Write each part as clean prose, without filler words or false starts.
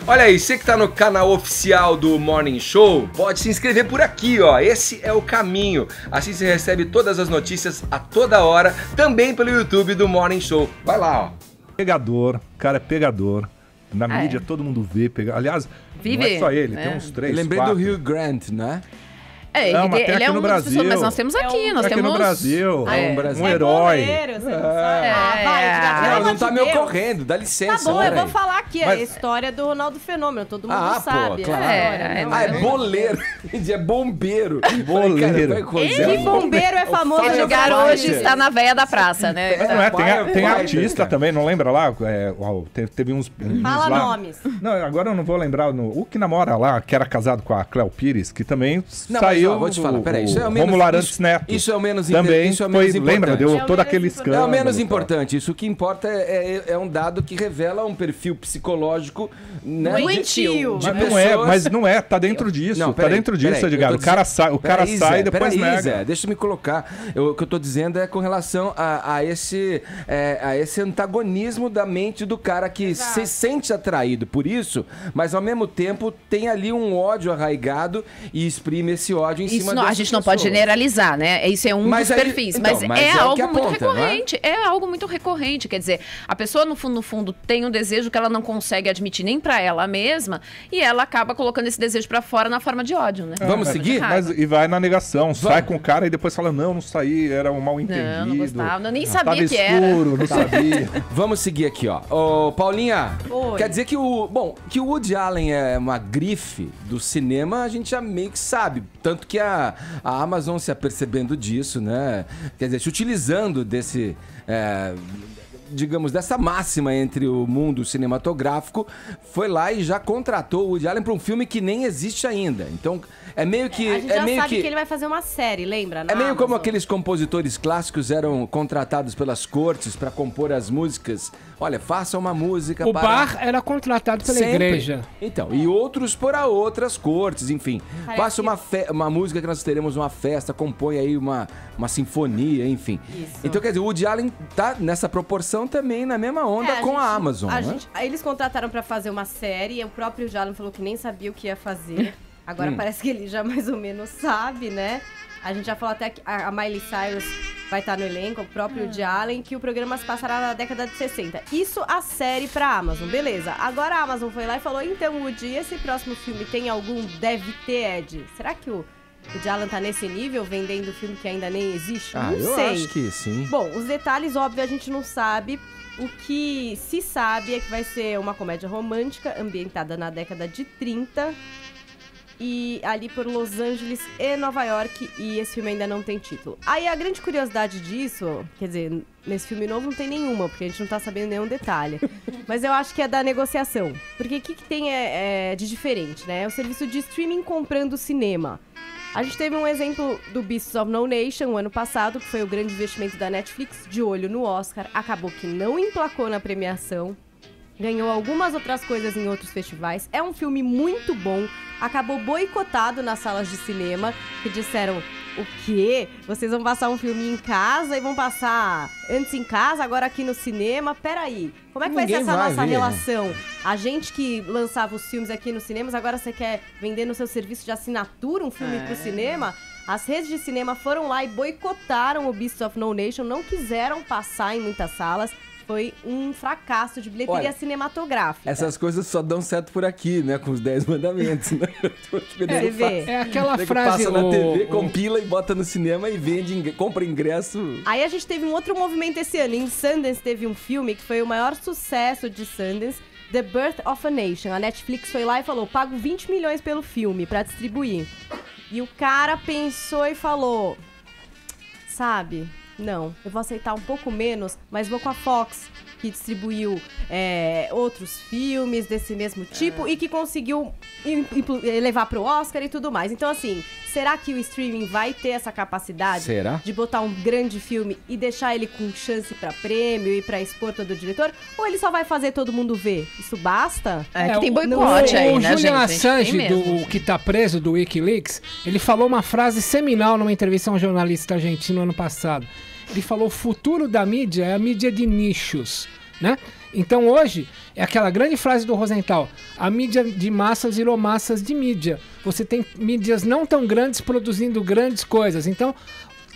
Olha aí, você que tá no canal oficial do Morning Show, pode se inscrever por aqui, ó. Esse é o caminho. Assim você recebe todas as notícias a toda hora, também pelo YouTube do Morning Show. Vai lá, ó. Pegador, cara é pegador. Na mídia todo mundo vê. Aliás, não é só ele, tem uns 3, 4. Lembrei do Hugh Grant, né? Ele é um Brasil. Pessoas, mas nós temos aqui, nós temos... no Brasil, um herói. Não tá me ocorrendo, dá licença. Tá bom, eu vou falar aqui a história do Ronaldo Fenômeno, todo mundo sabe. Pô, claro. É boleiro, é bombeiro. Bombeiro. E bombeiro é famoso. Esse lugar hoje está na veia da praça, né? Não é, tem artista também, não lembra lá? Teve uns Fala lá. Nomes. Não, agora eu não vou lembrar. O que namora lá, que era casado com a Cléo Pires, que também saiu. Vou te falar, peraí, isso é o menos, Romulo Arantes Neto. Isso é o menos também isso é o menos importante. Lembra, deu todo aquele escândalo. É o menos importante. Isso que importa é um dado que revela um perfil psicológico, né? Doentio. Mas não é, tá dentro disso. Não, tá dentro disso, Edgar. O cara sai e depois nega. Zé, deixa eu me colocar. O que eu tô dizendo é com relação a esse antagonismo da mente do cara que se sente atraído por isso, mas ao mesmo tempo tem ali um ódio arraigado e exprime esse ódio em cima A gente não pode generalizar, né? Isso é um dos perfis, mas é algo muito recorrente. É algo muito recorrente, quer dizer, a pessoa no fundo tem um desejo que ela não consegue admitir nem pra ela mesma e ela acaba colocando esse desejo pra fora na forma de ódio, né? Vamos seguir? E vai na negação, sai com o cara e depois fala, não saí, era um mal entendido. Não gostava, eu nem sabia que escuro, era. Não sabia. Vamos seguir aqui, ó. Ô, Paulinha, quer dizer que o Woody Allen é uma grife do cinema, a gente já meio que sabe. Tanto que a Amazon se apercebendo disso, né? Quer dizer, se utilizando desse... digamos, dessa máxima entre o mundo cinematográfico, foi lá e já contratou o Woody Allen para um filme que nem existe ainda. Então, é meio que... A gente já sabe que ele vai fazer uma série, lembra? É meio como aqueles compositores clássicos eram contratados pelas cortes para compor as músicas. Olha, faça uma música para... O Bar era contratado pela igreja. Então, e outros para outras cortes, enfim. Faça uma música que nós teremos uma festa, compõe aí uma sinfonia, enfim. Isso. Então, quer dizer, o Woody Allen tá nessa proporção também na mesma onda com a Amazon, né? Eles contrataram pra fazer uma série, o próprio Woody Allen falou que nem sabia o que ia fazer. Agora parece que ele já mais ou menos sabe, né? A gente já falou até que a Miley Cyrus vai estar no elenco, o próprio Woody Allen, que o programa se passará na década de 60. Isso a série pra Amazon, beleza. Agora a Amazon foi lá e falou, então, Woody, esse próximo filme tem algum deve ter, Ed? Será que o Woody Allen tá nesse nível, vendendo filme que ainda nem existe? Não sei. Eu acho que sim. Bom, os detalhes, óbvio, a gente não sabe. O que se sabe é que vai ser uma comédia romântica ambientada na década de 30 e ali por Los Angeles e Nova York, e esse filme ainda não tem título. Aí a grande curiosidade disso, quer dizer, nesse filme novo não tem nenhuma, porque a gente não tá sabendo nenhum detalhe. Mas eu acho que é da negociação. Porque o que tem de diferente, né? É o serviço de streaming comprando cinema. A gente teve um exemplo do Beasts of No Nation, o ano passado, que foi o grande investimento da Netflix, de olho no Oscar. Acabou que não emplacou na premiação. Ganhou algumas outras coisas em outros festivais. É um filme muito bom. Acabou boicotado nas salas de cinema, que disseram, o quê? Vocês vão passar um filme em casa e vão passar antes em casa, agora aqui no cinema? Peraí, como é que vai ser essa nossa relação? A gente que lançava os filmes aqui nos cinemas, agora você quer vender no seu serviço de assinatura um filme pro cinema? As redes de cinema foram lá e boicotaram o Beasts of No Nation, não quiseram passar em muitas salas. Foi um fracasso de bilheteria cinematográfica. Essas coisas só dão certo por aqui, né? Com os 10 mandamentos, né? É aquela frase... Passa na TV, compila e bota no cinema e vende, compra ingresso. Aí a gente teve um outro movimento esse ano. Em Sundance teve um filme que foi o maior sucesso de Sundance, The Birth of a Nation. A Netflix foi lá e falou, pago 20 milhões pelo filme pra distribuir. E o cara pensou e falou, sabe... Não, eu vou aceitar um pouco menos, mas vou com a Fox, que distribuiu outros filmes desse mesmo tipo e que conseguiu levar pro Oscar e tudo mais. Então, assim, será que o streaming vai ter essa capacidade de botar um grande filme e deixar ele com chance pra prêmio e pra expor todo o diretor? Ou ele só vai fazer todo mundo ver? Isso basta? Que tem boicote aí, né, gente? O Julian Assange, que tá preso do Wikileaks, ele falou uma frase seminal numa entrevista a um jornalista argentino ano passado. Ele falou, o futuro da mídia é a mídia de nichos, né? Então hoje, é aquela grande frase do Rosenthal, a mídia de massas virou massas de mídia. Você tem mídias não tão grandes produzindo grandes coisas. Então,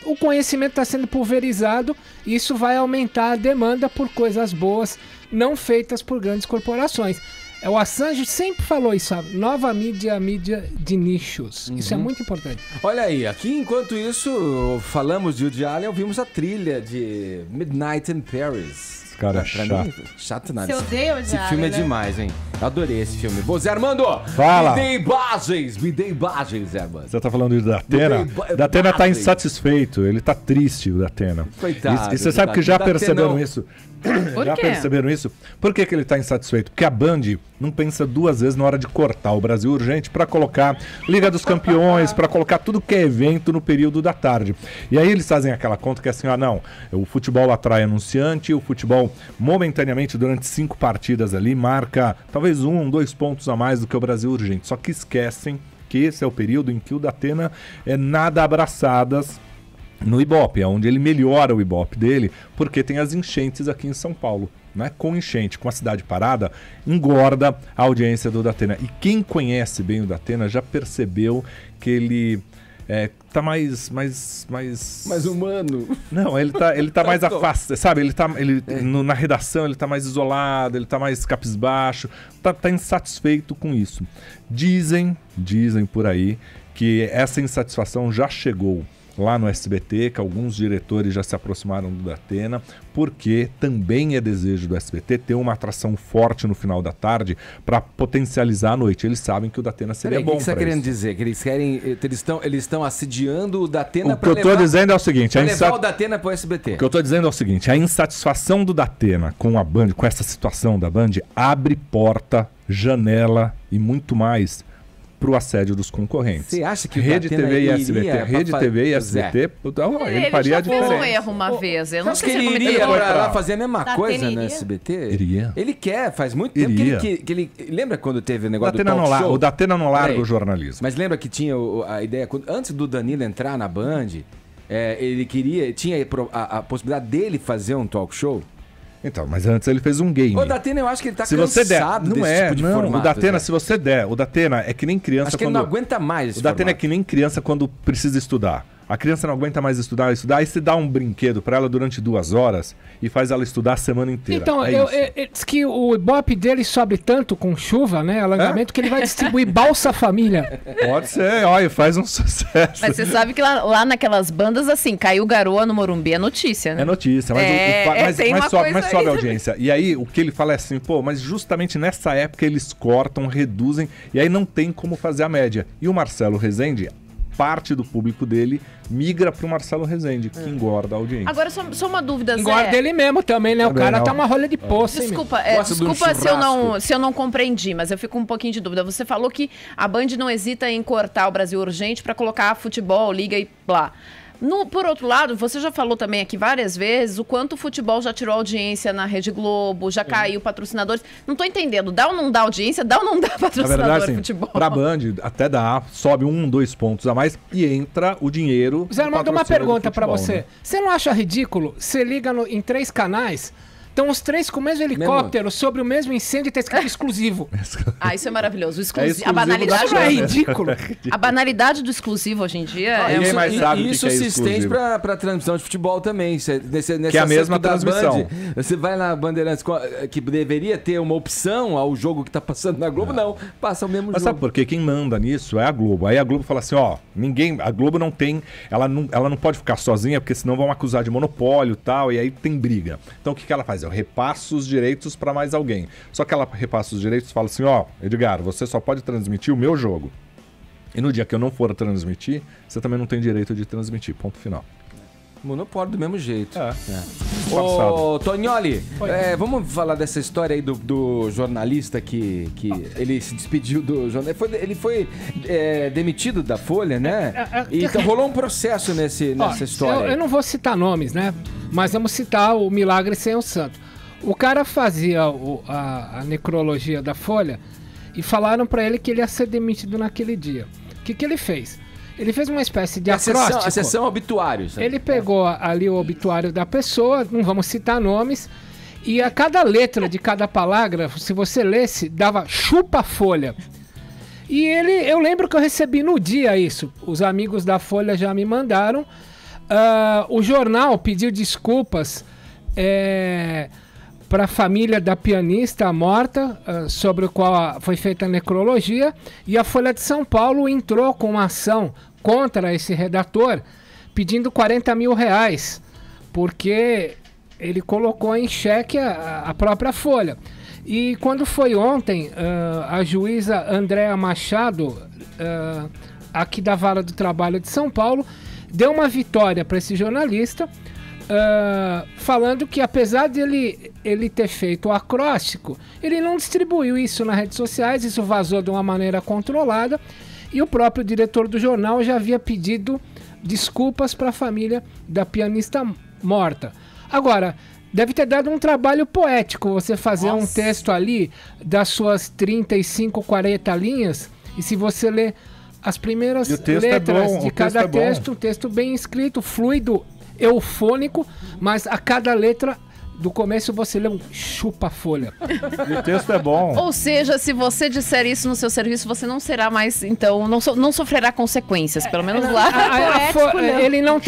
o conhecimento está sendo pulverizado e isso vai aumentar a demanda por coisas boas, não feitas por grandes corporações. O Assange sempre falou isso, sabe? Nova mídia, mídia de nichos. Isso é muito importante. Olha aí, aqui enquanto isso, falamos de Woody Allen, ouvimos a trilha de Midnight in Paris. Cara, chato. Chato nada. Você odeia o Esse filme é demais, hein? Adorei esse filme. Bom, Zé Armando, fala. Me dê imagens, Zé Armando. Você tá falando de Datena? Datena tá insatisfeito, ele tá triste, o Datena. Coitado. E você sabe que já perceberam isso? Já quê? perceberam isso? Por que ele tá insatisfeito? Porque a Band não pensa duas vezes na hora de cortar o Brasil Urgente para colocar Liga dos Campeões, para colocar tudo que é evento no período da tarde. E aí eles fazem aquela conta que é assim, não, o futebol atrai anunciante, o futebol momentaneamente durante 5 partidas ali marca talvez 1, 2 pontos a mais do que o Brasil Urgente. Só que esquecem que esse é o período em que o Datena é nada abraçadas no Ibope, é onde ele melhora o Ibope dele, porque tem as enchentes aqui em São Paulo. Né? Com enchente, com a cidade parada, engorda a audiência do Datena. E quem conhece bem o Datena já percebeu que ele tá mais humano. Não, ele tá mais afastado, sabe? Na redação ele tá mais isolado, ele tá mais capisbaixo, tá insatisfeito com isso. Dizem por aí que essa insatisfação já chegou lá no SBT, que alguns diretores já se aproximaram do Datena, porque também é desejo do SBT ter uma atração forte no final da tarde para potencializar a noite. Eles sabem que o Datena seria bom para isso. O que você está querendo dizer? Que eles estão assediando o Datena para levar... O que eu estou dizendo é o seguinte... levar o Datena para o SBT. O que eu estou dizendo é o seguinte, a insatisfação do Datena com a Band, com essa situação da Band, abre porta, janela e muito mais pro assédio dos concorrentes. Você acha que Rede TV e SBT, Rede TV e SBT, ele faria a diferença. Ele já fez um erro uma vez. Eu não sei se ele iria lá fazer a mesma coisa no SBT? Iria. Ele quer, faz muito tempo que ele... Lembra quando teve o negócio do talk show? O Datena não larga o jornalismo. Mas lembra que tinha a ideia, antes do Danilo entrar na Band, ele tinha a possibilidade dele fazer um talk show? Então, mas antes ele fez um game. O Datena, eu acho que ele tá cansado desse tipo de formato. O Datena, se você der, o Datena é que nem criança acho que ele não aguenta mais esse Datena formato. É que nem criança quando precisa estudar. A criança não aguenta mais estudar, aí você dá um brinquedo pra ela durante 2 horas e faz ela estudar a semana inteira. Então, diz que o Ibope dele sobe tanto com chuva, né, alangamento, que ele vai distribuir Balsa Família. Pode ser, olha, faz um sucesso. Mas você sabe que lá naquelas bandas, assim, caiu garoa no Morumbi, é notícia, né? É notícia, mas sobe a audiência. E aí, o que ele fala é assim, mas justamente nessa época eles cortam, reduzem, e aí não tem como fazer a média. E o Marcelo Rezende... parte do público dele migra pro Marcelo Rezende, que engorda a audiência. Agora, só uma dúvida, Zé. Engorda ele mesmo também, né? O cara tá uma rolha de poço, Desculpa, se eu não compreendi, mas eu fico com um pouquinho de dúvida. Você falou que a Band não hesita em cortar o Brasil Urgente para colocar futebol, liga e blá. Por outro lado, você já falou também aqui várias vezes o quanto o futebol já tirou audiência na Rede Globo, já caiu patrocinadores. Não tô entendendo, dá ou não dá audiência, dá ou não dá patrocinador na verdade, futebol? Pra Band, até dá, sobe 1, 2 pontos a mais e entra o dinheiro. Zé, uma pergunta pra você. Né? Você não acha ridículo? Você liga em 3 canais... Então os 3 com o mesmo helicóptero sobre o mesmo incêndio e tá escrito exclusivo. Isso é maravilhoso. A banalidade é ridículo. A banalidade do exclusivo hoje em dia isso se estende pra transmissão de futebol também. Que é a mesma transmissão. Você vai na Bandeirantes, que deveria ter uma opção ao jogo que tá passando na Globo, não. Passa o mesmo jogo. Mas sabe por quê? Quem manda nisso é a Globo. Aí a Globo fala assim, a Globo não tem, ela não pode ficar sozinha, porque senão vão acusar de monopólio e tal, e aí tem briga. Então o que ela faz? Eu repasso os direitos para mais alguém. Só que ela repassa os direitos e fala assim, Edgar, você só pode transmitir o meu jogo. E no dia que eu não for transmitir, você também não tem direito de transmitir. Ponto final. Monopólio do mesmo jeito. Ô, Tonioli, vamos falar dessa história aí do jornalista que ele se despediu do jornal. Ele foi demitido da Folha, né? Então rolou um processo nessa história. Eu não vou citar nomes, né? Mas vamos citar o Milagre Sem o Santo. O cara fazia a necrologia da Folha e falaram pra ele que ele ia ser demitido naquele dia. O que ele fez? Ele fez uma espécie de acróstico. A sessão obituário. Sabe? Ele pegou ali o obituário da pessoa, não vamos citar nomes, E a cada letra de cada parágrafo, se você lesse, dava chupa Folha. E eu lembro que eu recebi no dia isso. Os amigos da Folha já me mandaram. O jornal pediu desculpas para a família da pianista morta, sobre o qual foi feita a necrologia. E a Folha de São Paulo entrou com uma ação contra esse redator, pedindo 40 mil reais, porque ele colocou em xeque a própria Folha. E quando foi ontem, a juíza Andréa Machado, aqui da Vara do Trabalho de São Paulo, deu uma vitória para esse jornalista, falando que apesar de ele ter feito o acróstico, ele não distribuiu isso nas redes sociais, isso vazou de uma maneira controlada, e o próprio diretor do jornal já havia pedido desculpas para a família da pianista morta. Agora, deve ter dado um trabalho poético você fazer um texto ali das suas 35, 40 linhas, e se você ler as primeiras letras de cada texto, um texto bem escrito, fluido, eufônico, mas a cada letra do começo você lê um chupa-folha. E o texto é bom. Ou seja, se você disser isso no seu serviço, você não será mais, então, não sofrerá consequências, pelo menos lá. Ele não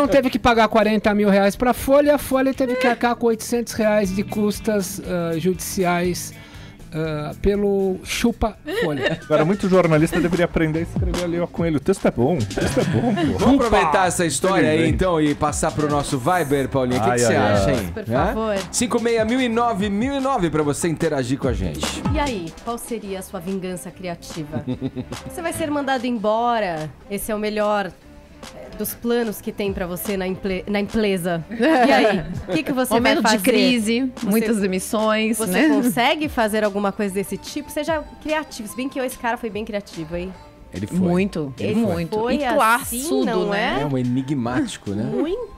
teve que pagar 40 mil reais para a Folha, a Folha teve que arcar com 800 reais de custas judiciais pelo chupa-folha. Agora, muito jornalista deveria aprender a escrever ali com ele. O texto é bom, pô. Vamos aproveitar essa história aí, então, e passar pro nosso Viber, Paulinha. O que você acha, hein? Por favor. 56009 pra você interagir com a gente. E aí, qual seria a sua vingança criativa? Você vai ser mandado embora? Esse é o melhor dos planos que tem pra você na empresa. E aí, o que você momento vai fazer? De crise, muitas demissões, você consegue fazer alguma coisa desse tipo? Seja criativo. Se bem que esse cara foi bem criativo, hein? Ele foi. Muito. Foi e assim, classudo, não é? É um enigmático, né? Muito.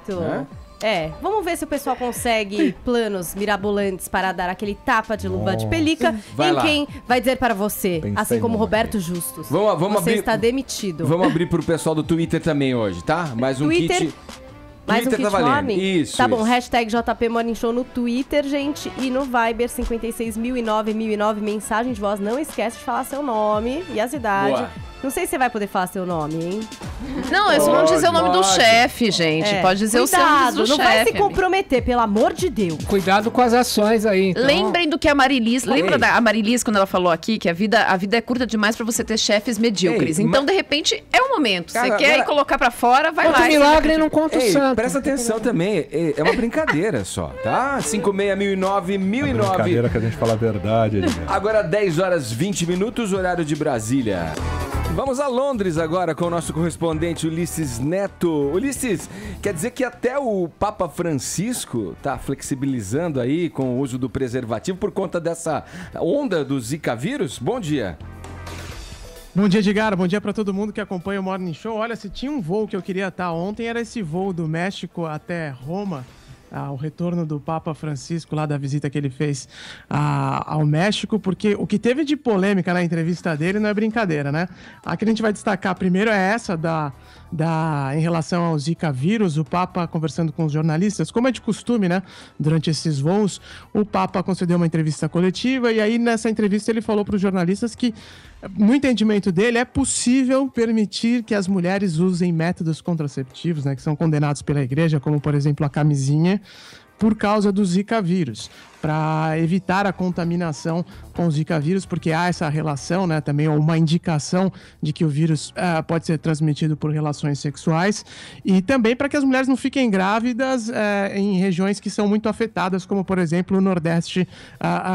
Vamos ver se o pessoal consegue planos mirabolantes para dar aquele tapa de luva de pelica em quem vai dizer para você, assim como Roberto Justus. Vamos você está demitido. Vamos abrir pro pessoal do Twitter também hoje, tá? Mais um kit. Mais um kit tá valendo. Isso. Tá bom, hashtag JP Morning Show no Twitter, gente. E no Viber 56.009 mensagem de voz. Não esquece de falar seu nome e as idades. Boa. Não sei se você vai poder falar seu nome, hein? Não, eles vão dizer o nome do chefe, gente. Pode dizer o seu nome do chefe. Não vai se comprometer, pelo amor de Deus. Cuidado com as ações aí, então. Lembrem do que a Marilis... Lembra da Marilis, quando ela falou aqui, que a vida é curta demais pra você ter chefes medíocres. Então, de repente, é o momento. Você quer ir colocar pra fora, vai lá. Milagre não conta o santo. Presta atenção também. É uma brincadeira só, tá? 56009 1009. É brincadeira que a gente fala a verdade. Agora 10h20, horário de Brasília. Vamos a Londres agora com o nosso correspondente Ulisses Neto. Ulisses, quer dizer que até o Papa Francisco está flexibilizando aí com o uso do preservativo por conta dessa onda do Zika vírus? Bom dia. Bom dia, Edgar. Bom dia para todo mundo que acompanha o Morning Show. Olha, se tinha um voo que eu queria estar ontem, era esse voo do México até Roma. O retorno do Papa Francisco, lá da visita que ele fez ao México, porque o que teve de polêmica na entrevista dele não é brincadeira, né? A que a gente vai destacar primeiro é essa em relação ao Zika vírus, o Papa conversando com os jornalistas, como é de costume, né? Durante esses voos, o Papa concedeu uma entrevista coletiva e aí nessa entrevista ele falou para os jornalistas que, no entendimento dele, é possível permitir que as mulheres usem métodos contraceptivos, né? Que são condenados pela igreja, como, por exemplo, a camisinha, por causa do Zika vírus, para evitar a contaminação com o Zika vírus, porque há essa relação, né, também uma indicação de que o vírus pode ser transmitido por relações sexuais, e também para que as mulheres não fiquem grávidas em regiões que são muito afetadas, como, por exemplo, o Nordeste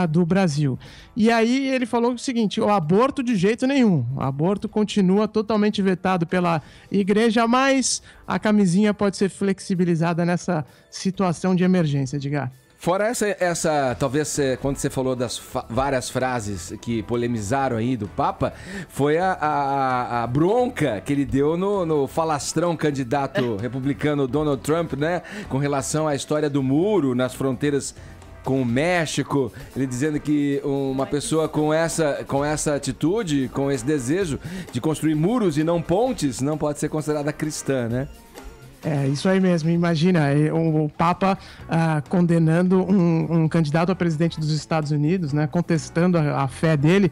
do Brasil. E aí ele falou o seguinte: o aborto de jeito nenhum, o aborto continua totalmente vetado pela igreja, mas a camisinha pode ser flexibilizada nessa situação de emergência, Edgar. Fora essa talvez, quando você falou das várias frases que polemizaram aí do Papa, foi a bronca que ele deu no falastrão candidato republicano Donald Trump, né? Com relação à história do muro nas fronteiras com o México, ele dizendo que uma pessoa com essa atitude, com esse desejo de construir muros e não pontes, não pode ser considerada cristã, né? É, isso aí mesmo. Imagina o Papa condenando um candidato a presidente dos Estados Unidos, né? Contestando a fé dele.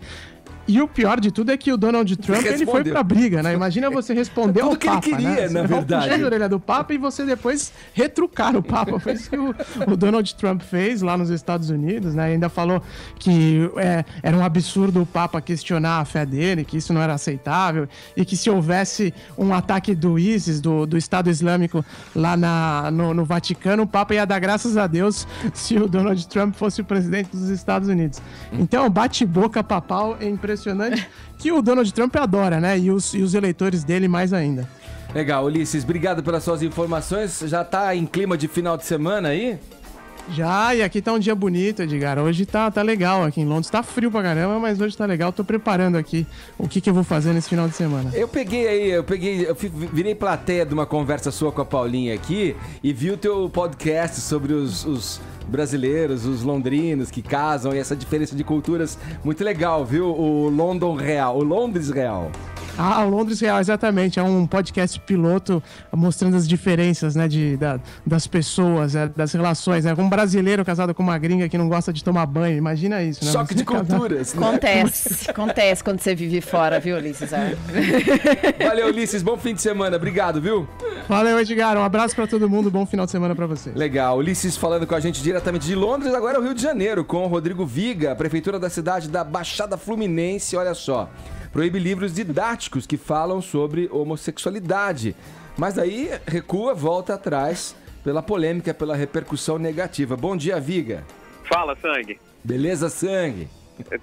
E o pior de tudo é que o Donald Trump ele foi pra briga, né? Imagina você responder ao Papa, que ele queria, né? Na verdade. Puxando a orelha do Papa e você depois retrucar o Papa. Foi isso que o Donald Trump fez lá nos Estados Unidos, né? Ainda falou que era um absurdo o Papa questionar a fé dele, que isso não era aceitável e que se houvesse um ataque do ISIS, do Estado Islâmico lá no Vaticano, o Papa ia dar graças a Deus se o Donald Trump fosse o presidente dos Estados Unidos. Então, bate-boca papal é impressionante, que o Donald Trump adora, né? E os eleitores dele mais ainda. Legal, Ulisses, obrigado pelas suas informações. Já tá em clima de final de semana aí? Já, e aqui tá um dia bonito, Edgar. Hoje tá legal aqui em Londres. Tá frio pra caramba, mas hoje tá legal. Tô preparando aqui o que eu vou fazer nesse final de semana. Eu virei plateia de uma conversa sua com a Paulinha aqui e vi o teu podcast sobre os brasileiros, os londrinos que casam e essa diferença de culturas. Muito legal, viu? O Londres Real. O Londres Real, exatamente. É um podcast piloto mostrando as diferenças, né, das pessoas, das relações. Um brasileiro casado com uma gringa que não gosta de tomar banho. Imagina isso, né? Choque de culturas. Né? Acontece quando você vive fora, viu, Ulisses? Valeu, Ulisses. Bom fim de semana. Obrigado, viu? Valeu, Edgar. Um abraço pra todo mundo. Bom final de semana pra você. Legal. Ulisses falando com a gente diretamente de Londres. Agora é o Rio de Janeiro, com o Rodrigo Viga, prefeitura da cidade da Baixada Fluminense. Olha só. Proíbe livros didáticos que falam sobre homossexualidade. Mas aí recua, volta atrás pela polêmica, pela repercussão negativa. Bom dia, Viga. Fala, Sangue. Beleza, Sangue?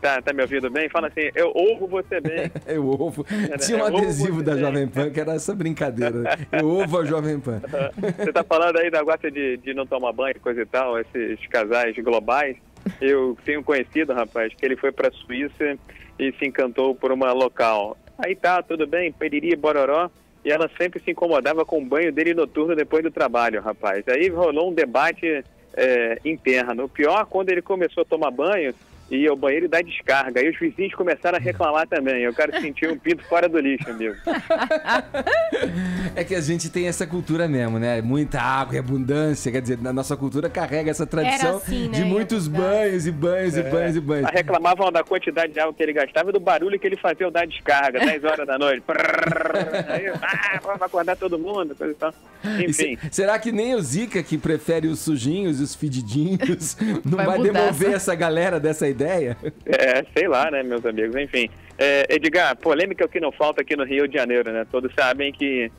Tá me ouvindo bem? Fala assim, eu ouvo você bem. Eu ouvo. Tinha um adesivo da Jovem Pan que era essa brincadeira. Eu ouvo a Jovem Pan. Você tá falando aí da gosta de não tomar banho, coisa e tal, esses casais globais. Eu tenho conhecido, rapaz, que ele foi pra Suíça e se encantou por uma local. Aí tá, tudo bem, periri, bororó, e ela sempre se incomodava com o banho dele noturno depois do trabalho, rapaz. Aí rolou um debate interno. O pior, quando ele começou a tomar banho, ia ao banheiro e dar descarga. Aí os vizinhos começaram a reclamar também. Eu quero sentir um pinto fora do lixo, amigo. É que a gente tem essa cultura mesmo, né? Muita água e abundância. Quer dizer, na nossa cultura carrega essa tradição assim, né? De muitos banhos e banhos e banhos e banhos. Reclamavam da quantidade de água que ele gastava e do barulho que ele fazia ao dar descarga, 10 horas da noite. Aí, vamos acordar todo mundo, coisa e tal. Enfim. Será que nem o Zica, que prefere os sujinhos e os fedidinhos, não vai demover essa galera dessa ideia? Sei lá, né, meus amigos, enfim. Edgar, polêmica é o que não falta aqui no Rio de Janeiro, né? Todos sabem que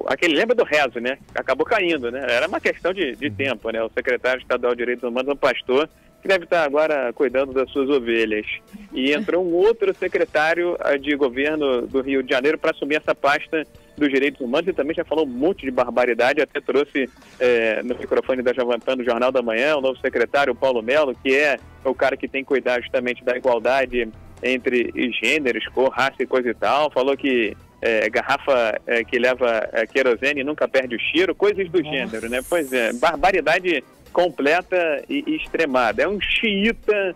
aquele lembra do rezo, né? Acabou caindo, né? Era uma questão de tempo, né? O secretário estadual de Direitos Humanos, um pastor, que deve estar agora cuidando das suas ovelhas. E entrou um outro secretário de governo do Rio de Janeiro para assumir essa pasta dos direitos humanos e também já falou um monte de barbaridade, até trouxe no microfone da Jovem Pan do Jornal da Manhã o novo secretário, o Paulo Melo, que é o cara que tem que cuidar justamente da igualdade entre gêneros, cor, raça e coisa e tal. Falou que garrafa que leva querosene nunca perde o cheiro, coisas do gênero, né? Pois é, barbaridade completa e extremada. É um xiita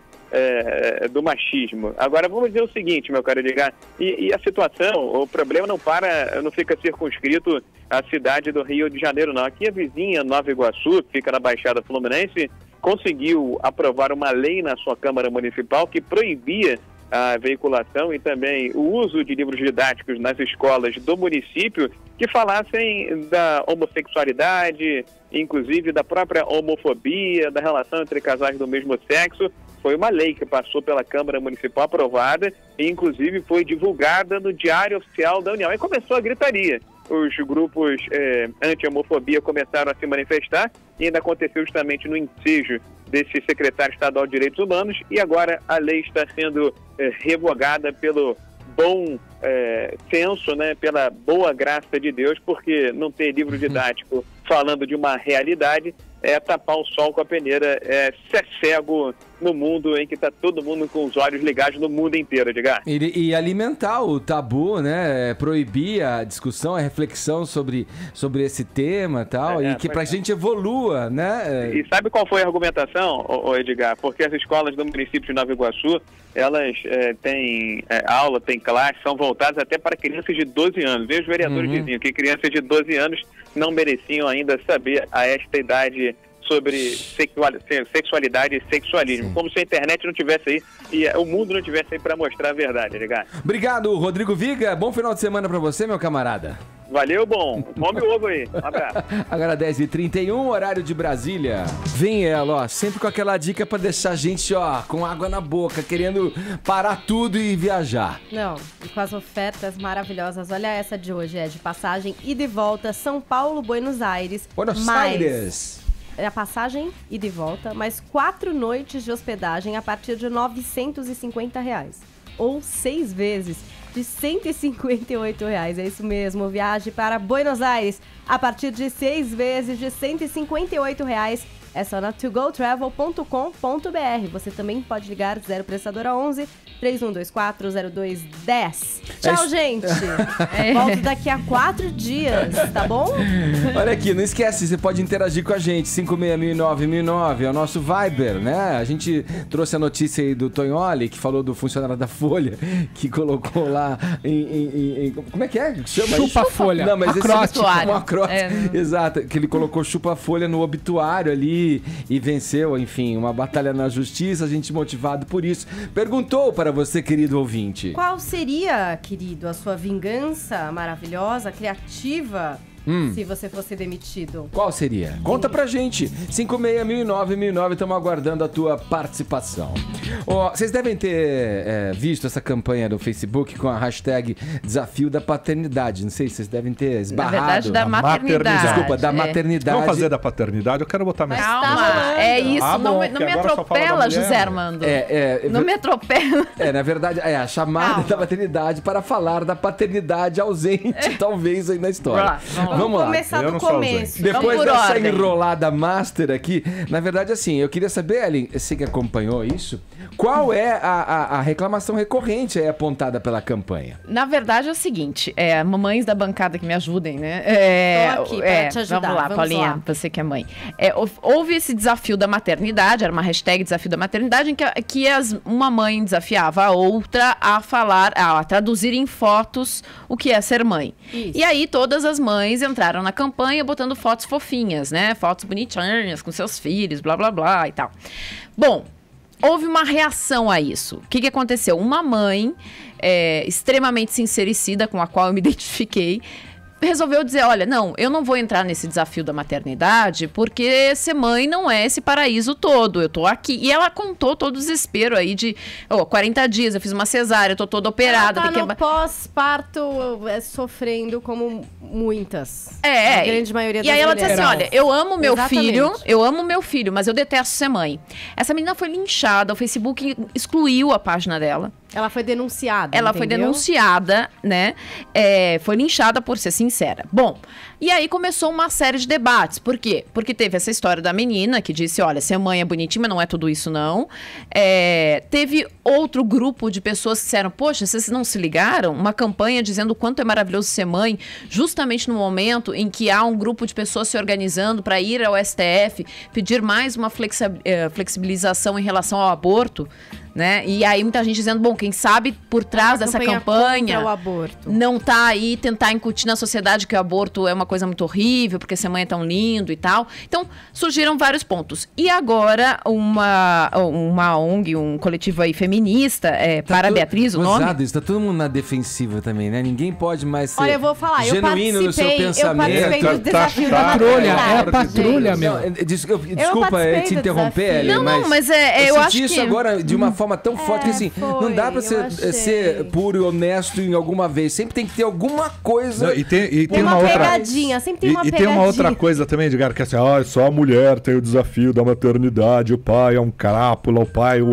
do machismo. Agora vamos dizer o seguinte, meu caro Edgar, e a situação, o problema não fica circunscrito à cidade do Rio de Janeiro, não. Aqui a vizinha, Nova Iguaçu, que fica na Baixada Fluminense, conseguiu aprovar uma lei na sua Câmara Municipal que proibia a veiculação e também o uso de livros didáticos nas escolas do município que falassem da homossexualidade, inclusive da própria homofobia, da relação entre casais do mesmo sexo. Foi uma lei que passou pela Câmara Municipal aprovada e inclusive foi divulgada no Diário Oficial da União. Aí começou a gritaria. Os grupos anti-homofobia começaram a se manifestar e ainda aconteceu justamente no ensejo desse secretário estadual de Direitos Humanos e agora a lei está sendo revogada pelo bom senso, né, pela boa graça de Deus, porque não ter livro didático falando de uma realidade é tapar o sol com a peneira, ser cego no mundo em que está todo mundo com os olhos ligados no mundo inteiro, Edgar. E alimentar o tabu, né? Proibir a discussão, a reflexão sobre esse tema e tal, e que pra gente evolua, né? E sabe qual foi a argumentação, Edgar? Porque as escolas do município de Nova Iguaçu, elas têm aula, têm classe, são voltadas até para crianças de 12 anos. E os vereadores diziam que crianças de 12 anos não mereciam ainda saber a esta idade sobre sexualidade e sexualismo. Sim. Como se a internet não tivesse aí e o mundo não tivesse aí para mostrar a verdade, Edgar. Obrigado, Rodrigo Viga. Bom final de semana para você, meu camarada. Valeu, bom. Come o ovo aí. Um abraço. Agora 10h31, horário de Brasília. Vem ela, ó, sempre com aquela dica pra deixar a gente, ó, com água na boca, querendo parar tudo e viajar. Não, e com as ofertas maravilhosas. Olha essa de hoje, é de passagem e de volta, São Paulo, Buenos Aires. Buenos Aires. É a passagem ida e volta, mais 4 noites de hospedagem a partir de R$ 950. Ou 6 vezes de R$ 158. É isso mesmo, viagem para Buenos Aires a partir de 6 vezes de R$ 158. É só na togotravel.com.br. Você também pode ligar 0 prestadora 11 31240210. Tchau, gente. Volto daqui a 4 dias, tá bom? Olha aqui, não esquece, você pode interagir com a gente. 56009 é o nosso Viber, né? A gente trouxe a notícia aí do Tonholi, que falou do funcionário da Folha, que colocou lá como é que é? Chama chupa-folha. Não, mas acróstico. Um acróstico. Exato, que ele colocou chupa-folha no obituário ali e venceu, enfim, uma batalha na justiça, a gente motivado por isso. Perguntou para você, querido ouvinte. Qual seria, querido, a sua vingança maravilhosa, criativa, se você fosse demitido? Qual seria? Conta pra gente. 56009, estamos aguardando a tua participação. Vocês devem ter visto essa campanha do Facebook com a hashtag Desafio da Paternidade. Não sei se vocês devem ter esbarrado. Na verdade, da maternidade. Desculpa, da maternidade. Vamos fazer da paternidade, eu quero botar mais. Calma, é isso. Não me atropela, José Armando. Não me atropela. Na verdade, a chamada da maternidade para falar da paternidade ausente, talvez, aí na história. Vamos lá. Começar do começo. Depois dessa enrolada master aqui, na verdade, assim, eu queria saber, Ellen, você que acompanhou isso, qual é a reclamação recorrente aí apontada pela campanha? Na verdade é o seguinte, mamães da bancada que me ajudem, né? Tô aqui pra te ajudar. Vamos lá, Paulinha, você que é mãe. Houve esse desafio da maternidade, era uma hashtag desafio da maternidade, em que uma mãe desafiava a outra a traduzir em fotos o que é ser mãe. Isso. E aí todas as mães entraram na campanha botando fotos fofinhas, né? Fotos bonitinhas com seus filhos, blá, blá, blá e tal. Bom, houve uma reação a isso. O que aconteceu? Uma mãe extremamente sincericida, com a qual eu me identifiquei, resolveu dizer, olha, não, eu não vou entrar nesse desafio da maternidade porque ser mãe não é esse paraíso todo, eu tô aqui. E ela contou todo o desespero aí de 40 dias, eu fiz uma cesárea, eu tô toda operada. Ela tá no pós-parto sofrendo como muitas. A grande maioria das mulheres. E aí ela disse assim, olha, eu amo meu filho, mas eu detesto ser mãe. Essa menina foi linchada, o Facebook excluiu a página dela. Ela foi denunciada, foi denunciada, né? Foi linchada por ser sincera. Bom, e aí começou uma série de debates. Por quê? Porque teve essa história da menina que disse, olha, ser mãe é bonitinho, mas não é tudo isso, não. Teve outro grupo de pessoas que disseram, poxa, vocês não se ligaram? Uma campanha dizendo o quanto é maravilhoso ser mãe, justamente no momento em que há um grupo de pessoas se organizando para ir ao STF, pedir mais uma flexibilização em relação ao aborto, né? E aí muita gente dizendo, bom, quem sabe por trás dessa campanha o aborto. Não tá aí tentar incutir na sociedade que o aborto é uma coisa muito horrível, porque ser mãe é tão lindo e tal. Então, surgiram vários pontos. E agora, uma ONG, um coletivo aí feminista, para a Beatriz, o nome. Está todo mundo na defensiva também, né? Ninguém pode mais ser eu vou falar, genuíno no seu pensamento. Eu participei do desafio da patrulha, patrulha, meu. Desculpa te interromper, Ellen, mas eu acho que... isso agora de uma forma tão forte que assim, não dá pra ser puro e honesto em alguma vez. Sempre tem que ter alguma coisa. Não, e tem uma outra pegadinha, sempre tem uma pegadinha. E tem uma outra coisa também, Edgar, que é assim, só a mulher tem o desafio da maternidade, o pai é um crápula, o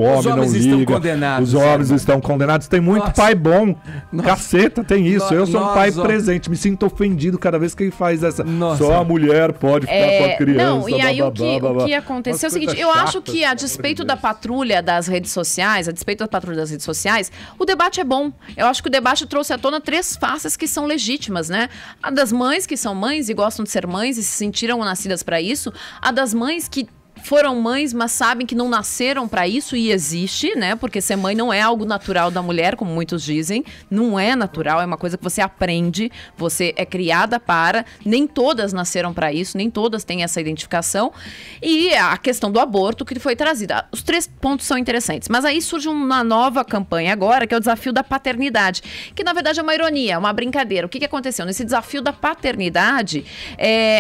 homem não liga. Os homens estão condenados. Tem muito pai bom. Caceta, tem isso. Eu sou um pai presente. Me sinto ofendido cada vez que ele faz essa. Só a mulher pode ficar com a criança. Não, e aí o que aconteceu é o seguinte, eu acho que a despeito da patrulha das redes sociais, a despeito da patrulha das redes sociais, o debate é bom. Eu acho que o debate trouxe à tona 3 faces que são legítimas, né? A das mães que são mães e gostam de ser mães e se sentiram nascidas para isso. A das mães que foram mães, mas sabem que não nasceram para isso e existe, né? Porque ser mãe não é algo natural da mulher, como muitos dizem. Não é natural, é uma coisa que você aprende, você é criada para. Nem todas nasceram para isso, nem todas têm essa identificação. E a questão do aborto que foi trazida. Os 3 pontos são interessantes. Mas aí surge uma nova campanha agora, que é o desafio da paternidade. Que na verdade é uma ironia, uma brincadeira. O que aconteceu? Nesse desafio da paternidade,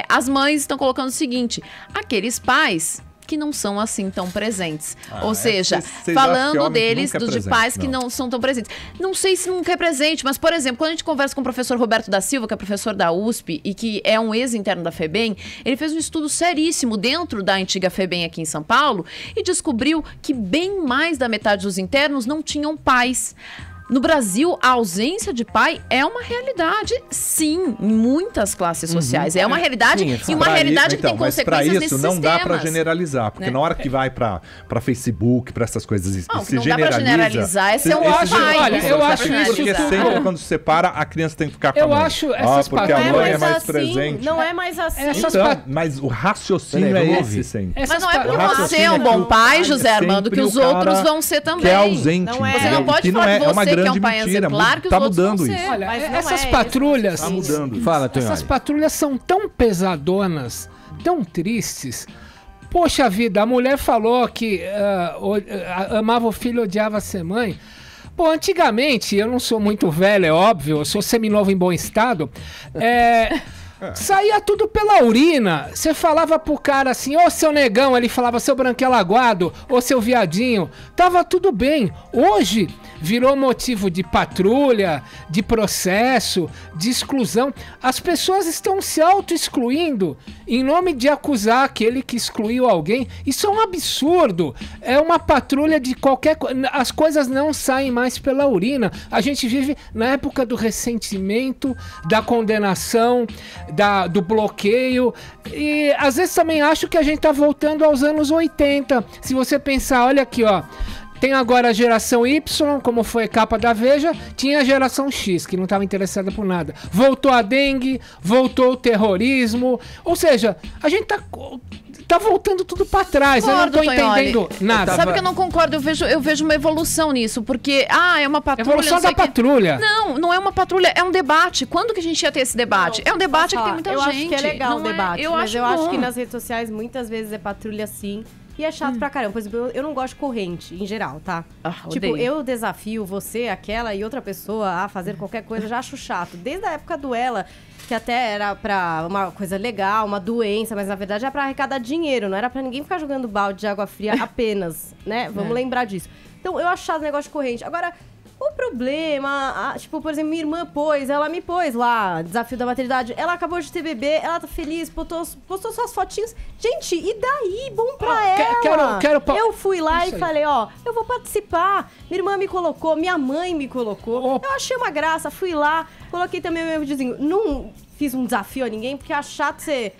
as mães estão colocando o seguinte: aqueles pais que não são assim tão presentes. Ou seja, falando deles, de pais que não são tão presentes. Não sei se nunca é presente, mas, por exemplo, quando a gente conversa com o professor Roberto da Silva, que é professor da USP e que é um ex-interno da FEBEM, ele fez um estudo seríssimo dentro da antiga FEBEM aqui em São Paulo e descobriu que bem mais da metade dos internos não tinham pais. No Brasil, a ausência de pai é uma realidade, sim, em muitas classes sociais. É uma realidade e uma realidade que tem consequências nesses sistemas. Não dá para generalizar, porque na hora que vai para Facebook, para essas coisas, se generaliza... Não dá para generalizar, esse é um pai. Olha, eu acho isso... Porque sempre quando se separa, a criança tem que ficar com a mãe. Eu acho essas porque a mãe é mais presente. Não é mais assim. Então, mas o raciocínio é esse sempre. Mas não é por você ser um bom pai, José Armando, que os outros vão ser também. Que é ausente. Você não pode falar que você que é um pai exemplar, que os outros vão ser. Olha, essas patrulhas... Tá mudando. Fala, Tonholi. Essas patrulhas são tão pesadonas, tão tristes. Poxa vida, a mulher falou que amava o filho, odiava ser mãe. Pô, antigamente, eu não sou muito velho, é óbvio, eu sou seminovo em bom estado, saía tudo pela urina. Você falava pro cara assim, ô seu negão, ele falava seu branquelo aguado, ô seu viadinho. Tava tudo bem. Hoje virou motivo de patrulha, de processo, de exclusão. As pessoas estão se auto-excluindo em nome de acusar aquele que excluiu alguém. Isso é um absurdo. É uma patrulha de qualquer coisa. As coisas não saem mais pela urina. A gente vive na época do ressentimento, da condenação, do bloqueio. E às vezes também acho que a gente tá voltando aos anos 80. Se você pensar, olha aqui, ó. Tem agora a geração Y, como foi capa da Veja, tinha a geração X, que não estava interessada por nada. Voltou a dengue, voltou o terrorismo, ou seja, a gente tá voltando tudo pra trás. Eu não tô entendendo nada. Sabe que eu não concordo, eu vejo uma evolução nisso, porque, é uma patrulha... Evolução da patrulha. Não é uma patrulha, é um debate. Quando que a gente ia ter esse debate? É um debate que tem muita gente. Eu acho que é legal o debate, mas eu acho que nas redes sociais muitas vezes é patrulha sim. E é chato pra caramba. Por exemplo, eu não gosto de corrente, em geral, tá? Tipo, eu desafio você, aquela e outra pessoa a fazer qualquer coisa, eu já acho chato. Desde a época do Ela, que até era pra uma coisa legal, uma doença, mas na verdade era pra arrecadar dinheiro, não era pra ninguém ficar jogando balde de água fria apenas, né? Vamos lembrar disso. Então, eu acho chato o negócio de corrente. Agora... O problema, tipo, por exemplo, minha irmã ela me pôs lá, desafio da maternidade, ela acabou de ter bebê, ela tá feliz, postou suas fotinhos. Gente, e daí? Bom pra ela. Eu fui lá e falei, eu vou participar. Minha irmã me colocou, minha mãe me colocou. Eu achei uma graça, fui lá, coloquei também o meu videozinho. Não fiz um desafio a ninguém, porque é chato você...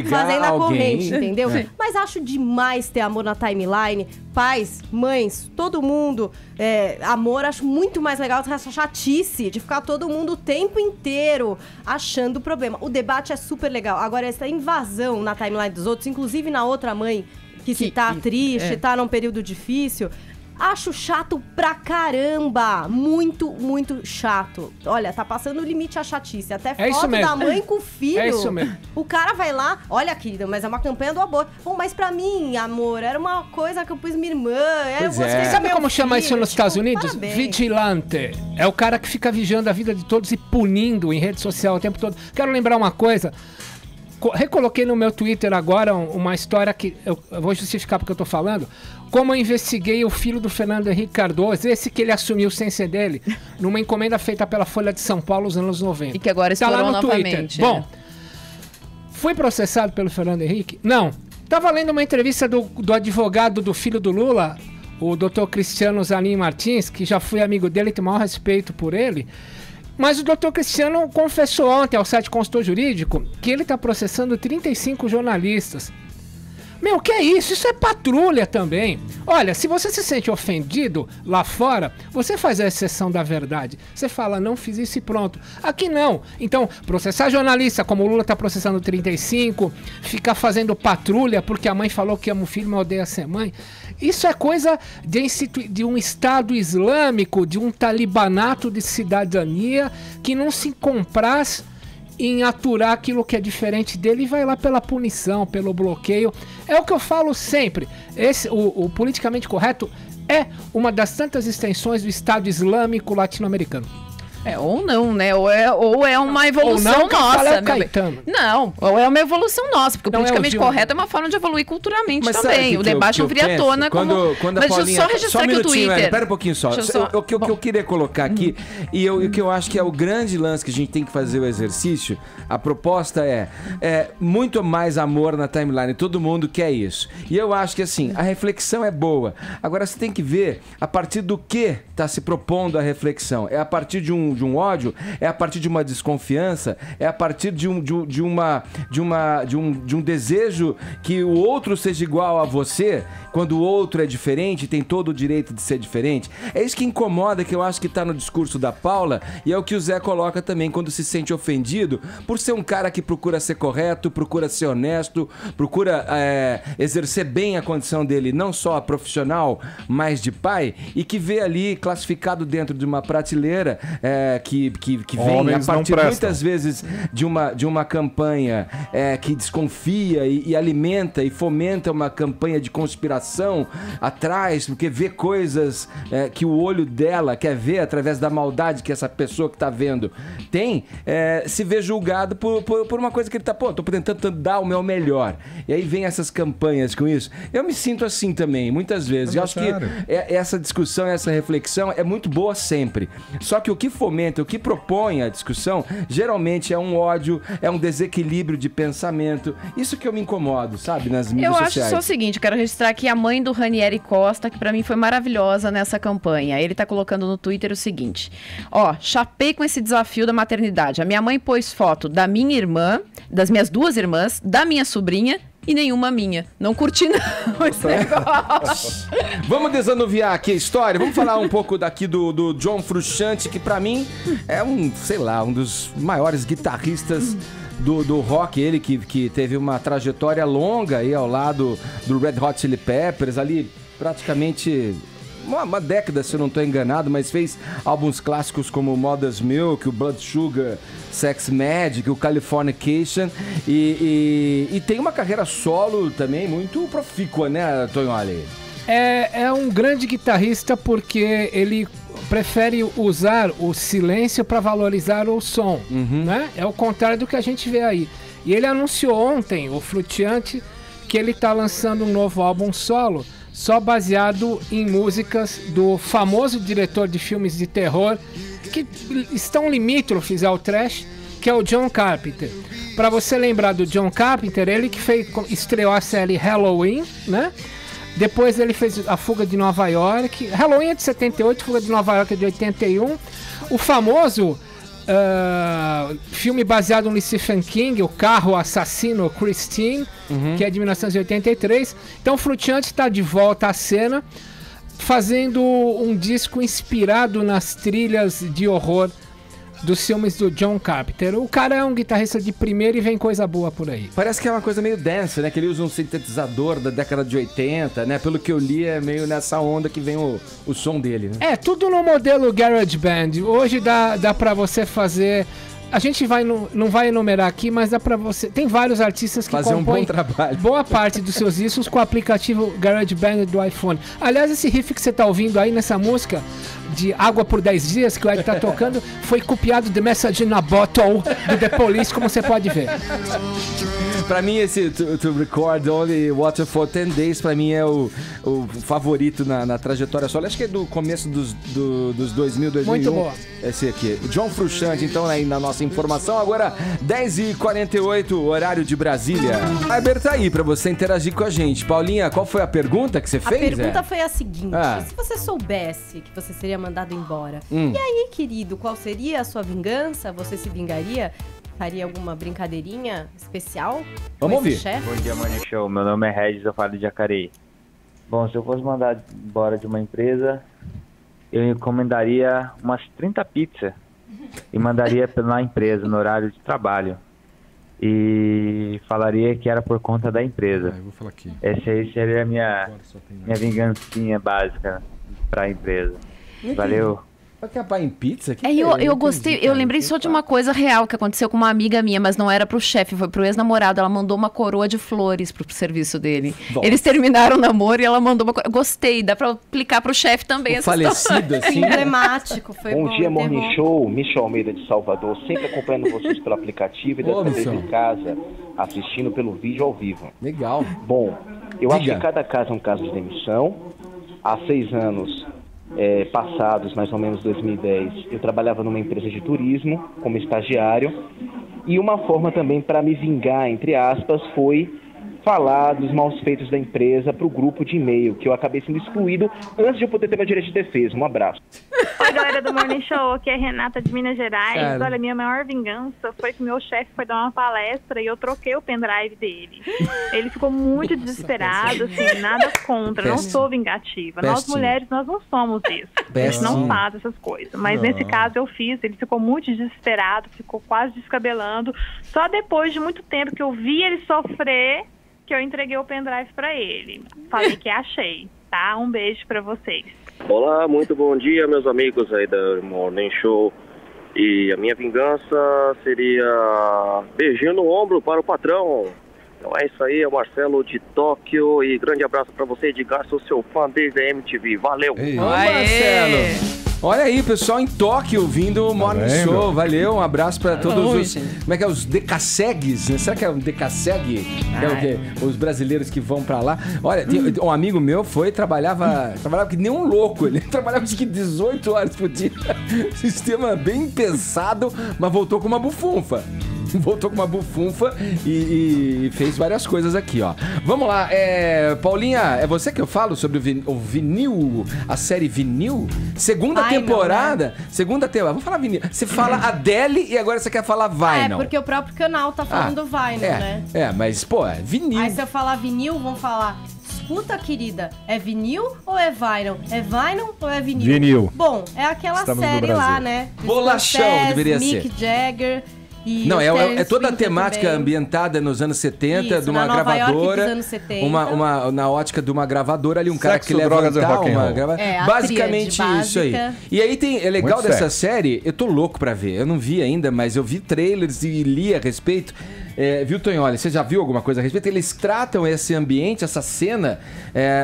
fazendo a corrente, entendeu? Mas acho demais ter amor na timeline. Pais, mães, todo mundo. Amor, acho muito mais legal do que essa chatice de ficar todo mundo o tempo inteiro achando problema. O debate é super legal. Agora, essa invasão na timeline dos outros, inclusive na outra mãe que tá triste, tá num período difícil... Acho chato pra caramba. Muito, muito chato. Olha, tá passando o limite a chatice. Até foto da mãe com o filho. É isso mesmo. O cara vai lá, olha, querida, mas é uma campanha do aborto. Bom, mas pra mim, amor, era uma coisa que eu pus minha irmã. Sabe como chama isso nos Estados Unidos? Parabéns. Vigilante. É o cara que fica vigiando a vida de todos e punindo em rede social o tempo todo. Quero lembrar uma coisa. Recoloquei no meu Twitter agora uma história que eu vou justificar porque eu tô falando. Como eu investiguei o filho do Fernando Henrique Cardoso, esse que ele assumiu sem ser dele, numa encomenda feita pela Folha de São Paulo nos anos 90. E que agora estourou tá lá no novamente. Twitter. Bom, fui processado pelo Fernando Henrique? Não. Tava lendo uma entrevista do advogado do filho do Lula, o Dr. Cristiano Zanin Martins, que já fui amigo dele e tenho o maior respeito por ele. Mas o Dr. Cristiano confessou ontem ao site Consultor Jurídico que ele está processando 35 jornalistas. Meu, que é isso? Isso é patrulha também. Olha, se você se sente ofendido lá fora, você faz a exceção da verdade. Você fala, não fiz isso e pronto. Aqui não. Então, processar jornalista, como o Lula tá processando 35, ficar fazendo patrulha porque a mãe falou que ama o filho, mas odeia ser mãe. Isso é coisa de um Estado Islâmico, de um talibanato de cidadania que não se compraz em aturar aquilo que é diferente dele e vai lá pela punição, pelo bloqueio. É o que eu falo sempre. O politicamente correto é uma das tantas extensões do Estado Islâmico latino-americano. Ou não, né? Ou é uma evolução nossa. Não, ou é uma evolução nossa, porque o politicamente correto é uma forma de evoluir culturalmente também. O debate não viria à tona como... Mas deixa eu só registrar aqui o Twitter. Espera um pouquinho só. O que eu queria colocar aqui, e o que eu acho que é o grande lance que a gente tem que fazer o exercício, a proposta é muito mais amor na timeline. Todo mundo quer isso. E eu acho que, assim, a reflexão é boa. Agora, você tem que ver a partir do que está se propondo a reflexão. É a partir de um ódio, é a partir de uma desconfiança, é a partir de um desejo que o outro seja igual a você, quando o outro é diferente, tem todo o direito de ser diferente. É isso que incomoda, que eu acho que está no discurso da Paula, e é o que o Zé coloca também quando se sente ofendido por ser um cara que procura ser correto, procura ser honesto, procura exercer bem a condição dele, não só a profissional, mas de pai, e que vê ali classificado dentro de uma prateleira que vem a partir muitas vezes de uma campanha que desconfia e alimenta e fomenta uma campanha de conspiração atrás, porque vê coisas que o olho dela quer ver através da maldade que essa pessoa que está vendo tem, se vê julgado por uma coisa que ele está, tô tentando dar o meu melhor. E aí vem essas campanhas com isso. Eu me sinto assim também, muitas vezes. Eu acho que essa discussão, essa reflexão é muito boa sempre. Só que o que fomenta, o que propõe a discussão, geralmente é um ódio, é um desequilíbrio de pensamento. Isso que eu me incomodo, sabe, nas mídias sociais. Eu acho só o seguinte, eu quero registrar aqui a mãe do Ranieri Costa, que pra mim foi maravilhosa nessa campanha. Ele tá colocando no Twitter o seguinte: chapei com esse desafio da maternidade. A minha mãe pôs foto da minha irmã, das minhas 2 irmãs, da minha sobrinha e nenhuma minha. Não curti não esse negócio. Vamos desanuviar aqui a história. Vamos falar um pouco daqui do John Frusciante, que pra mim é um dos maiores guitarristas do rock. Ele que teve uma trajetória longa aí ao lado do Red Hot Chili Peppers, ali praticamente uma década, se eu não estou enganado, mas fez álbuns clássicos como Mother's Milk, o Blood Sugar Sex Magic, o Californication, e tem uma carreira solo também muito profícua, né, Tonholi? É um grande guitarrista porque ele prefere usar o silêncio para valorizar o som, né? É o contrário do que a gente vê aí. E ele anunciou ontem, o Frusciante, que ele está lançando um novo álbum solo, só baseado em músicas do famoso diretor de filmes de terror que estão limítrofes ao trash, que é o John Carpenter. Para você lembrar do John Carpenter, ele que estreou a série Halloween, né? Depois ele fez A Fuga de Nova York. Halloween é de 78, Fuga de Nova York é de 81. O famoso filme baseado no Stephen King, O Carro Assassino Christine, que é de 1983. Então o Frusciante está de volta à cena, fazendo um disco inspirado nas trilhas de horror dos filmes do John Carpenter. O cara é um guitarrista de primeira e vem coisa boa por aí. Parece que é uma coisa meio dance, né? Que ele usa um sintetizador da década de 80, né? Pelo que eu li, é meio nessa onda que vem o som dele, né? Tudo no modelo GarageBand. Hoje dá pra você fazer... A gente não vai enumerar aqui, mas dá pra você... Tem vários artistas que fazer compõem um bom trabalho. Boa parte dos seus discos com o aplicativo GarageBand do iPhone. Aliás, esse riff que você tá ouvindo aí nessa música de Água por 10 Dias, que o Ed tá tocando, foi copiado de Message in a Bottle do The Police, como você pode ver. Pra mim, esse to Record Only Water for 10 Days, pra mim é o favorito na trajetória solo. Acho que é do começo dos 2000, 2001. Muito boa. Esse aqui. John Frusciante, então, aí na nossa informação. Agora, 10h48, horário de Brasília. Weber tá aí pra você interagir com a gente. Paulinha, qual foi a pergunta que você fez? A pergunta foi a seguinte. Se você soubesse que você seria mandado embora, e aí, querido, qual seria a sua vingança? Você se vingaria? faria alguma brincadeirinha especial? Vamos ouvir. Bom dia, Morning Show. Meu nome é Regis, eu falo de Jacareí. Bom, se eu fosse mandar embora de uma empresa, eu encomendaria umas 30 pizzas e mandaria pela empresa no horário de trabalho. E falaria que era por conta da empresa. Eu vou falar aqui. Essa aí seria a minha vingancinha básica para a empresa. Valeu. Vai capar em pizza? Eu gostei, eu lembrei só de uma coisa real que aconteceu com uma amiga minha, mas não era pro chefe, foi pro ex-namorado. Ela mandou uma coroa de flores pro serviço dele. Nossa. Eles terminaram o namoro e ela mandou uma coroa. Gostei, dá pra aplicar pro chefe também. Essa falecido, assim. Emblemático, foi bom. Bom dia, Morning Show. Michel Almeida de Salvador, sempre acompanhando vocês pelo aplicativo e dessa vez em casa, assistindo pelo vídeo ao vivo. Legal. Bom, eu acho que cada caso é um caso de demissão. Há 6 anos passados, mais ou menos 2010, eu trabalhava numa empresa de turismo como estagiário, e uma forma também para me vingar, entre aspas, foi falar dos maus feitos da empresa para o grupo de e-mail, que eu acabei sendo excluído antes de eu poder ter meu direito de defesa. Um abraço. Oi, galera do Morning Show, aqui é a Renata de Minas Gerais. Olha, minha maior vingança foi que meu chefe foi dar uma palestra e eu troquei o pendrive dele. Ele ficou muito desesperado, assim, nada contra, não sou vingativa. Nós mulheres, nós não somos isso. A gente não faz essas coisas. Mas nesse caso eu fiz, ele ficou muito desesperado, ficou quase descabelando. Só depois de muito tempo que eu vi ele sofrer, que eu entreguei o pendrive pra ele. Falei que achei, tá? Um beijo pra vocês. Olá, muito bom dia, meus amigos aí da Morning Show. E a minha vingança seria beijinho no ombro para o patrão. Então é isso aí, é o Marcelo de Tóquio. E grande abraço pra você, Edgar, sou seu fã desde a MTV. Valeu! Oi, Marcelo! Olha aí, pessoal em Tóquio ouvindo o Morning Show. Valeu, um abraço pra todos os... Como é que é? Os decassegues, né? Será que é um decassegue? É o quê? Os brasileiros que vão pra lá. Olha, um amigo meu trabalhava que nem um louco. Ele trabalhava acho que 18 horas por dia. Sistema bem pesado, mas voltou com uma bufunfa. Voltou com uma bufunfa e fez várias coisas aqui, ó. Vamos lá, Paulinha, é você que eu falo sobre o vinil, a série Vinil? Segunda temporada. Vamos falar vinil. Você fala Adele e agora você quer falar Vinyl. Porque o próprio canal tá falando Vinyl, né? Mas, pô, é vinil. Aí se eu falar vinil, vão falar... Escuta, querida, é vinil ou é vinyl? É vinyl ou é vinil? Vinil. Bom, é aquela série lá, né? Bolachão deveria ser. Mick Jagger... Não, é toda a temática também ambientada nos anos 70, isso, de uma gravadora. Anos 70. Na ótica de uma gravadora ali, um cara que levanta uma gravadora. Basicamente isso aí. E aí é legal muito dessa série, eu tô louco pra ver. Eu não vi ainda, mas eu vi trailers e li a respeito. Viu, Tonholi? Você já viu alguma coisa a respeito? Eles tratam esse ambiente, essa cena,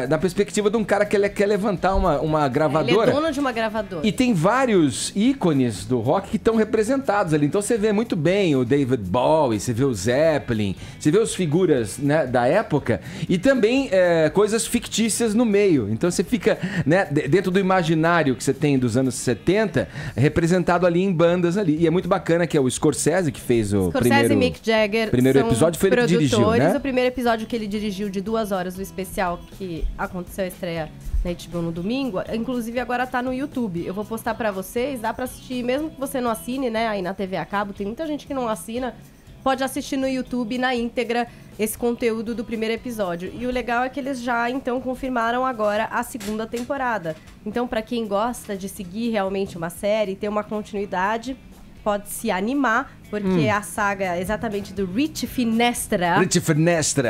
da perspectiva de um cara que ele quer levantar uma gravadora. Ele é dono de uma gravadora. E tem vários ícones do rock que estão representados ali. Então você vê muito bem o David Bowie, você vê o Zeppelin, você vê as figuras, né, da época e também coisas fictícias no meio. Então você fica, né, dentro do imaginário que você tem dos anos 70, representado ali em bandas ali. E é muito bacana que é o Scorsese que fez o primeiro... e Mick Jagger. O primeiro episódio foi ele que dirigiu, né? O primeiro episódio que ele dirigiu de 2 horas do especial que aconteceu a estreia na HBO no domingo, inclusive agora tá no YouTube. Eu vou postar pra vocês, dá pra assistir, mesmo que você não assine, né, aí na TV a cabo, tem muita gente que não assina, pode assistir no YouTube na íntegra esse conteúdo do primeiro episódio. E o legal é que eles já, então, confirmaram agora a 2ª temporada. Então, pra quem gosta de seguir realmente uma série, ter uma continuidade... pode se animar, porque a saga exatamente do Rich Finestra...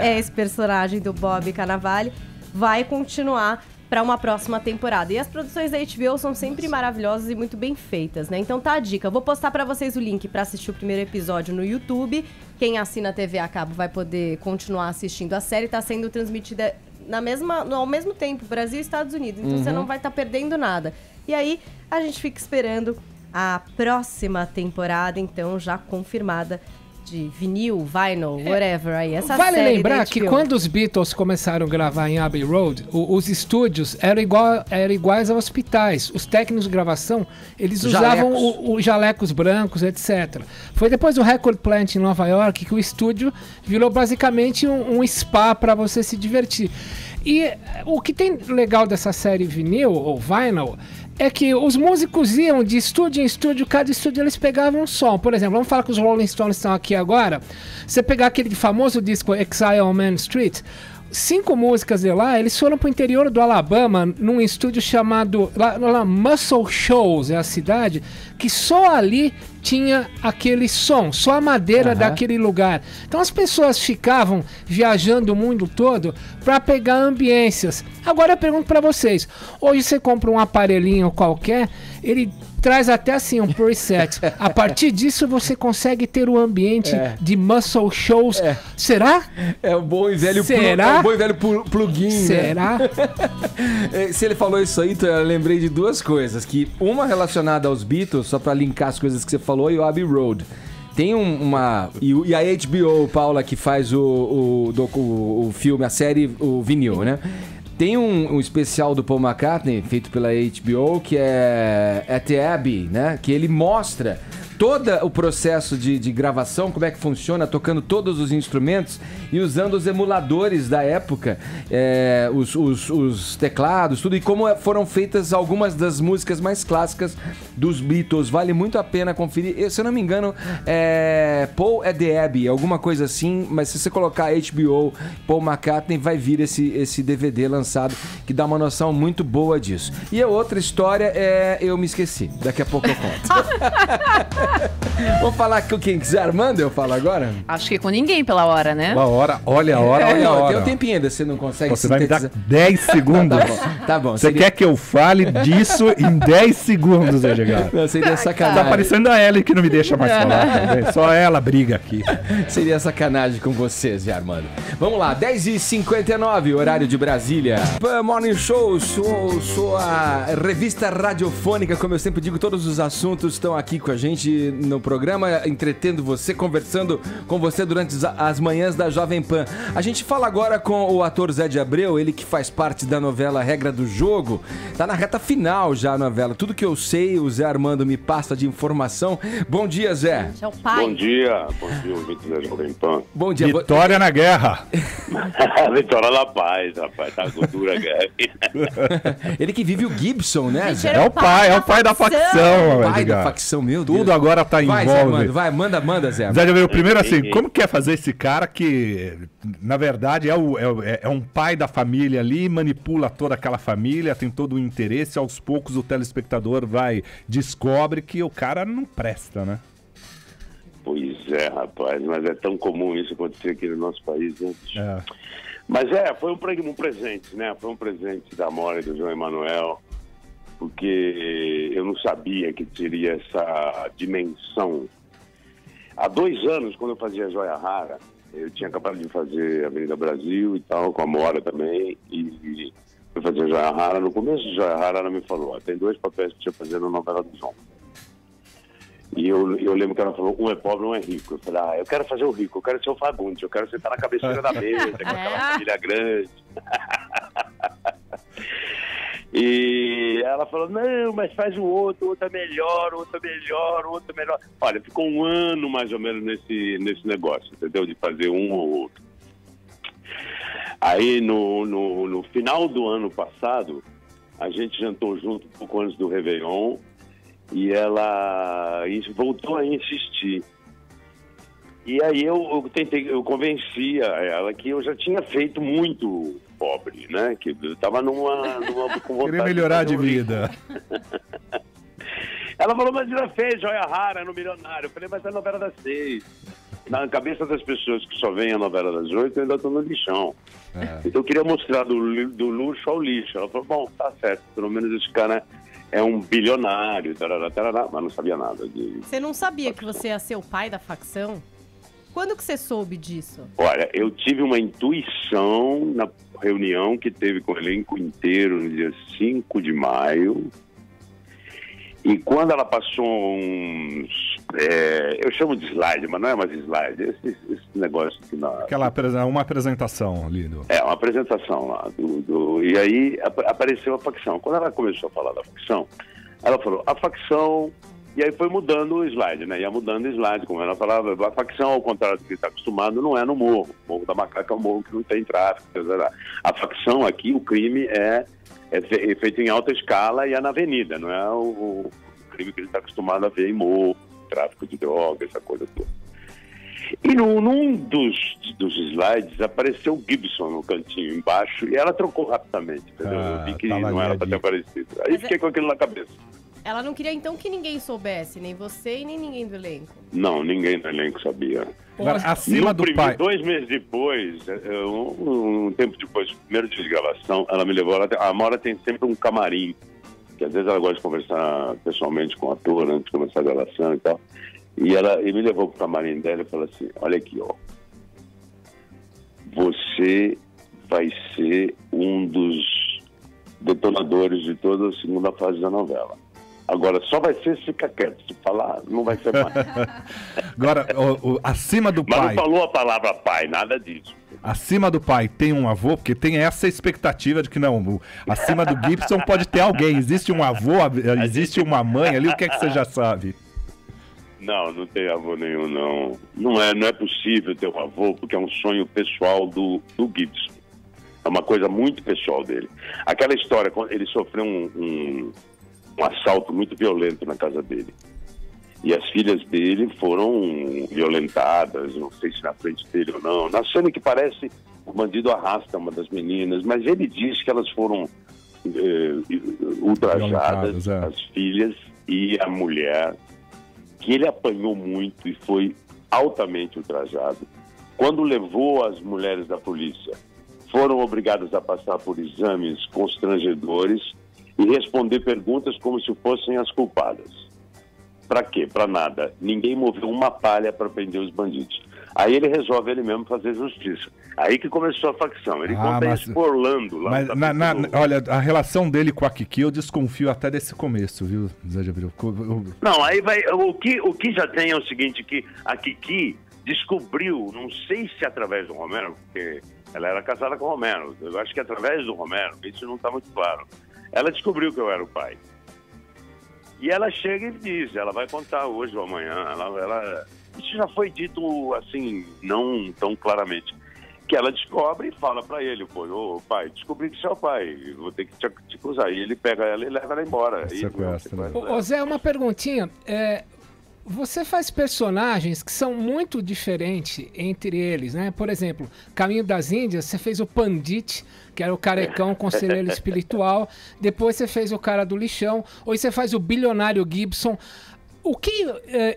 é esse personagem do Bob Cannavale, vai continuar para uma próxima temporada. E as produções da HBO são sempre maravilhosas e muito bem feitas, né? Então tá a dica. Eu vou postar para vocês o link para assistir o primeiro episódio no YouTube. Quem assina a TV a cabo vai poder continuar assistindo a série. Tá sendo transmitida ao mesmo tempo, Brasil e Estados Unidos. Então você não vai estar perdendo nada. E aí, a gente fica esperando... a próxima temporada, então, já confirmada de vinil, vinyl, whatever aí. Essa vale série lembrar que quando os Beatles começaram a gravar em Abbey Road, os estúdios eram iguais a hospitais. Os técnicos de gravação, eles usavam os jalecos brancos, etc. Foi depois do Record Plant em Nova York que o estúdio virou basicamente um spa para você se divertir. E o que tem legal dessa série vinil, ou vinyl, é que os músicos iam de estúdio em estúdio, cada estúdio eles pegavam um som. Por exemplo, vamos falar que os Rolling Stones estão aqui agora. Você pegar aquele famoso disco Exile on Main Street, 5 músicas de lá, eles foram pro interior do Alabama, num estúdio chamado lá Muscle Shoals, é a cidade, que só ali tinha aquele som, só a madeira daquele lugar. Então as pessoas ficavam viajando o mundo todo para pegar ambiências. Agora eu pergunto para vocês, hoje você compra um aparelhinho qualquer, ele traz até assim um preset. A partir disso você consegue ter o ambiente de Muscle Shoals. Será? É o bom e velho plugin. Será? Né? Se ele falou isso aí, então eu lembrei de 2 coisas. Que uma relacionada aos Beatles, só pra linkar as coisas que você falou, e o Abbey Road. Tem e a HBO, Paula, que faz o filme, a série, o vinil, né? Tem um especial do Paul McCartney, feito pela HBO, que é At the Abbey, né? Que ele mostra todo o processo de gravação, como é que funciona, tocando todos os instrumentos e usando os emuladores da época, os teclados, tudo, e como foram feitas algumas das músicas mais clássicas dos Beatles. Vale muito a pena conferir. Se eu não me engano, Paul at the Abbey, alguma coisa assim, mas se você colocar HBO, Paul McCartney, vai vir esse DVD lançado, que dá uma noção muito boa disso. E a outra história eu me esqueci. Daqui a pouco eu conto. Vamos falar com quem quiser. Armando, eu falo agora? Acho que com ninguém pela hora, né? Uma hora, olha a hora. Tem um tempinho ainda, você não consegue. Você vai me dar 10 segundos. Tá bom. Você quer que eu fale disso em 10 segundos, Edgar? Não, seria sacanagem. Tá parecendo a Ellie que não me deixa mais falar também. Só ela briga aqui. Seria sacanagem com vocês, Zé Armando. Vamos lá, 10h59, horário de Brasília. Morning Show, sou a revista radiofônica, como eu sempre digo, todos os assuntos estão aqui com a gente no programa, entretendo você, conversando com você durante as manhãs da Jovem Pan. A gente fala agora com o ator Zé de Abreu, ele que faz parte da novela Regra do Jogo. Tá na reta final já a novela. Tudo que eu sei, o Zé Armando me passa de informação. Bom dia, Zé. É o pai. Bom dia, ouvintes da Jovem Pan. Bom dia. Vitória na guerra. Vitória na paz, rapaz. Tá cultura guerra. Ele que vive o Gibson, né, Zé? É o pai da facção. O pai da facção, meu Deus. Tudo agora tá em Vai, Zé Armando, vai, manda, Zé. Zé de Abreu, primeiro assim, como quer fazer esse cara que, na verdade, é um pai da família ali, manipula toda aquela família, tem todo o interesse, aos poucos o telespectador descobre que o cara não presta, né? Pois é, rapaz, mas é tão comum isso acontecer aqui no nosso país, né? Mas foi um presente, né? Foi um presente da Mora e do João Emanuel, porque eu não sabia que teria essa dimensão. Há 2 anos, quando eu fazia Joia Rara, eu tinha acabado de fazer Avenida Brasil e tal, com a Mora também, e eu fazia Joia Rara. No começo de Joia Rara, ela me falou, tem 2 papéis que você fazer na novela do João. E eu lembro que ela falou, um é pobre, um é rico. Eu falei, eu quero fazer o rico, eu quero ser o Fagundes, eu quero sentar na cabeceira da mesa, com aquela família grande. E ela falou, não, mas faz o outro é melhor, o outro é melhor. Olha, ficou 1 ano mais ou menos nesse negócio, entendeu? De fazer um ou outro. Aí no final do ano passado, a gente jantou junto um pouco antes do Réveillon, e ela voltou a insistir. E aí eu convenci ela que eu já tinha feito muito pobre, né? Que eu tava com vontade. Queria melhorar de vida. Ela falou, mas já fez Joia Rara no Milionário. Eu falei, mas é a novela das 6. Na cabeça das pessoas que só veem a novela das 8, eu ainda tô no lixão. Então eu queria mostrar do luxo ao lixo. Ela falou, bom, tá certo, pelo menos esse cara é um bilionário, tarará, mas não sabia nada de... Você não sabia que você ia ser o pai da facção? Quando que você soube disso? Olha, eu tive uma intuição na reunião que teve com o elenco inteiro no dia 5 de maio. E quando ela passou uns... eu chamo de slide, mas não é mais slide. Esse negócio aqui na... Uma apresentação ali. Uma apresentação lá. E aí apareceu a facção. Quando ela começou a falar da facção, ela falou, a facção E aí foi mudando o slide, né? Ia mudando o slide, como ela falava, a facção, ao contrário do que está acostumado, não é no morro. O Morro da Macaca é um morro que não tem tráfego. A facção aqui, o crime é feito em alta escala e é na avenida, não é o crime que ele está acostumado a ver em morro, tráfico de droga, essa coisa toda. E num dos slides apareceu o Gibson no cantinho embaixo e ela trocou rapidamente, entendeu? Eu vi que não era para ter aparecido. Aí fiquei com aquilo na cabeça. Ela não queria, então, que ninguém soubesse, nem você e nem ninguém do elenco? Não, ninguém do elenco sabia. Acima do pai. 2 meses depois, um tempo depois, primeiro dia de gravação, ela me levou... A Amora tem sempre um camarim, que às vezes ela gosta de conversar pessoalmente com o ator antes de começar a gravação e tal. E me levou pro camarim dela e falou assim, olha aqui, ó. Você vai ser um dos detonadores de toda a segunda fase da novela. Agora, só vai ser se ficar quieto. Se falar, não vai ser mais. Agora, acima do pai... Mas não falou a palavra pai, nada disso. Acima do pai tem um avô, porque tem essa expectativa de que não, acima do Gibson pode ter alguém. Existe um avô, existe uma mãe ali, o que é que você já sabe? Não tem avô nenhum, não. Não é possível ter um avô, porque é um sonho pessoal do Gibson. É uma coisa muito pessoal dele. Aquela história, ele sofreu um assalto muito violento na casa dele. E as filhas dele foram violentadas, não sei se na frente dele ou não. Na cena que parece, o bandido arrasta uma das meninas, mas ele diz que elas foram ultrajadas, as filhas e a mulher, que ele apanhou muito e foi altamente ultrajado. Quando levou as mulheres da polícia, foram obrigadas a passar por exames constrangedores e responder perguntas como se fossem as culpadas. Para quê? Para nada. Ninguém moveu uma palha para prender os bandidos. Aí ele resolve ele mesmo fazer justiça. Aí que começou a facção. Ele conta isso por Orlando. Lá olha, a relação dele com a Kiki, eu desconfio até desse começo, viu, Zé de Abreu? Não, aí vai... O que já tem é o seguinte, que a Kiki descobriu, não sei se através do Romero, porque ela era casada com o Romero. Eu acho que através do Romero, isso não está muito claro. Ela descobriu que eu era o pai. E ela chega e diz, ela vai contar hoje ou amanhã, isso já foi dito assim, não tão claramente, que ela descobre e fala pra ele, pô, ô pai, descobri que você é o pai, vou ter que te acusar. E ele pega ela e leva ela embora. Ô Zé, uma perguntinha, você faz personagens que são muito diferentes entre eles, né? Por exemplo, Caminho das Índias, você fez o Pandit, que era o carecão conselheiro espiritual. Depois você fez o cara do lixão. Hoje você faz o bilionário Gibson. O que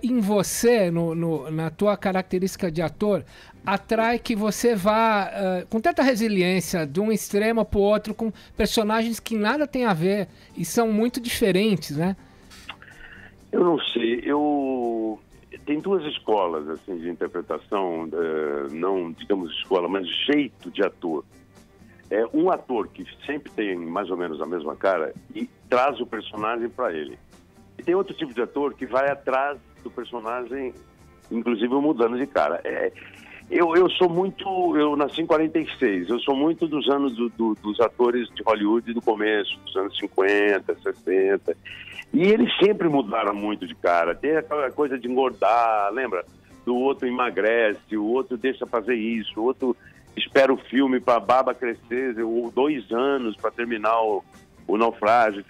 em você, na tua característica de ator, atrai que você vá com tanta resiliência de um extremo para o outro, com personagens que nada tem a ver e são muito diferentes, né? Eu não sei, tem 2 escolas assim, de interpretação, não digamos escola, mas jeito de ator. Um ator que sempre tem mais ou menos a mesma cara e traz o personagem para ele. E tem outro tipo de ator que vai atrás do personagem, inclusive mudando de cara. Eu sou muito... Eu nasci em 46, eu sou muito dos anos dos atores de Hollywood do começo, dos anos 50, 60... E eles sempre mudaram muito de cara. Tem aquela coisa de engordar, lembra? Do outro emagrece, o outro deixa fazer isso, o outro espera o filme para a baba crescer, ou 2 anos para terminar o naufrágio.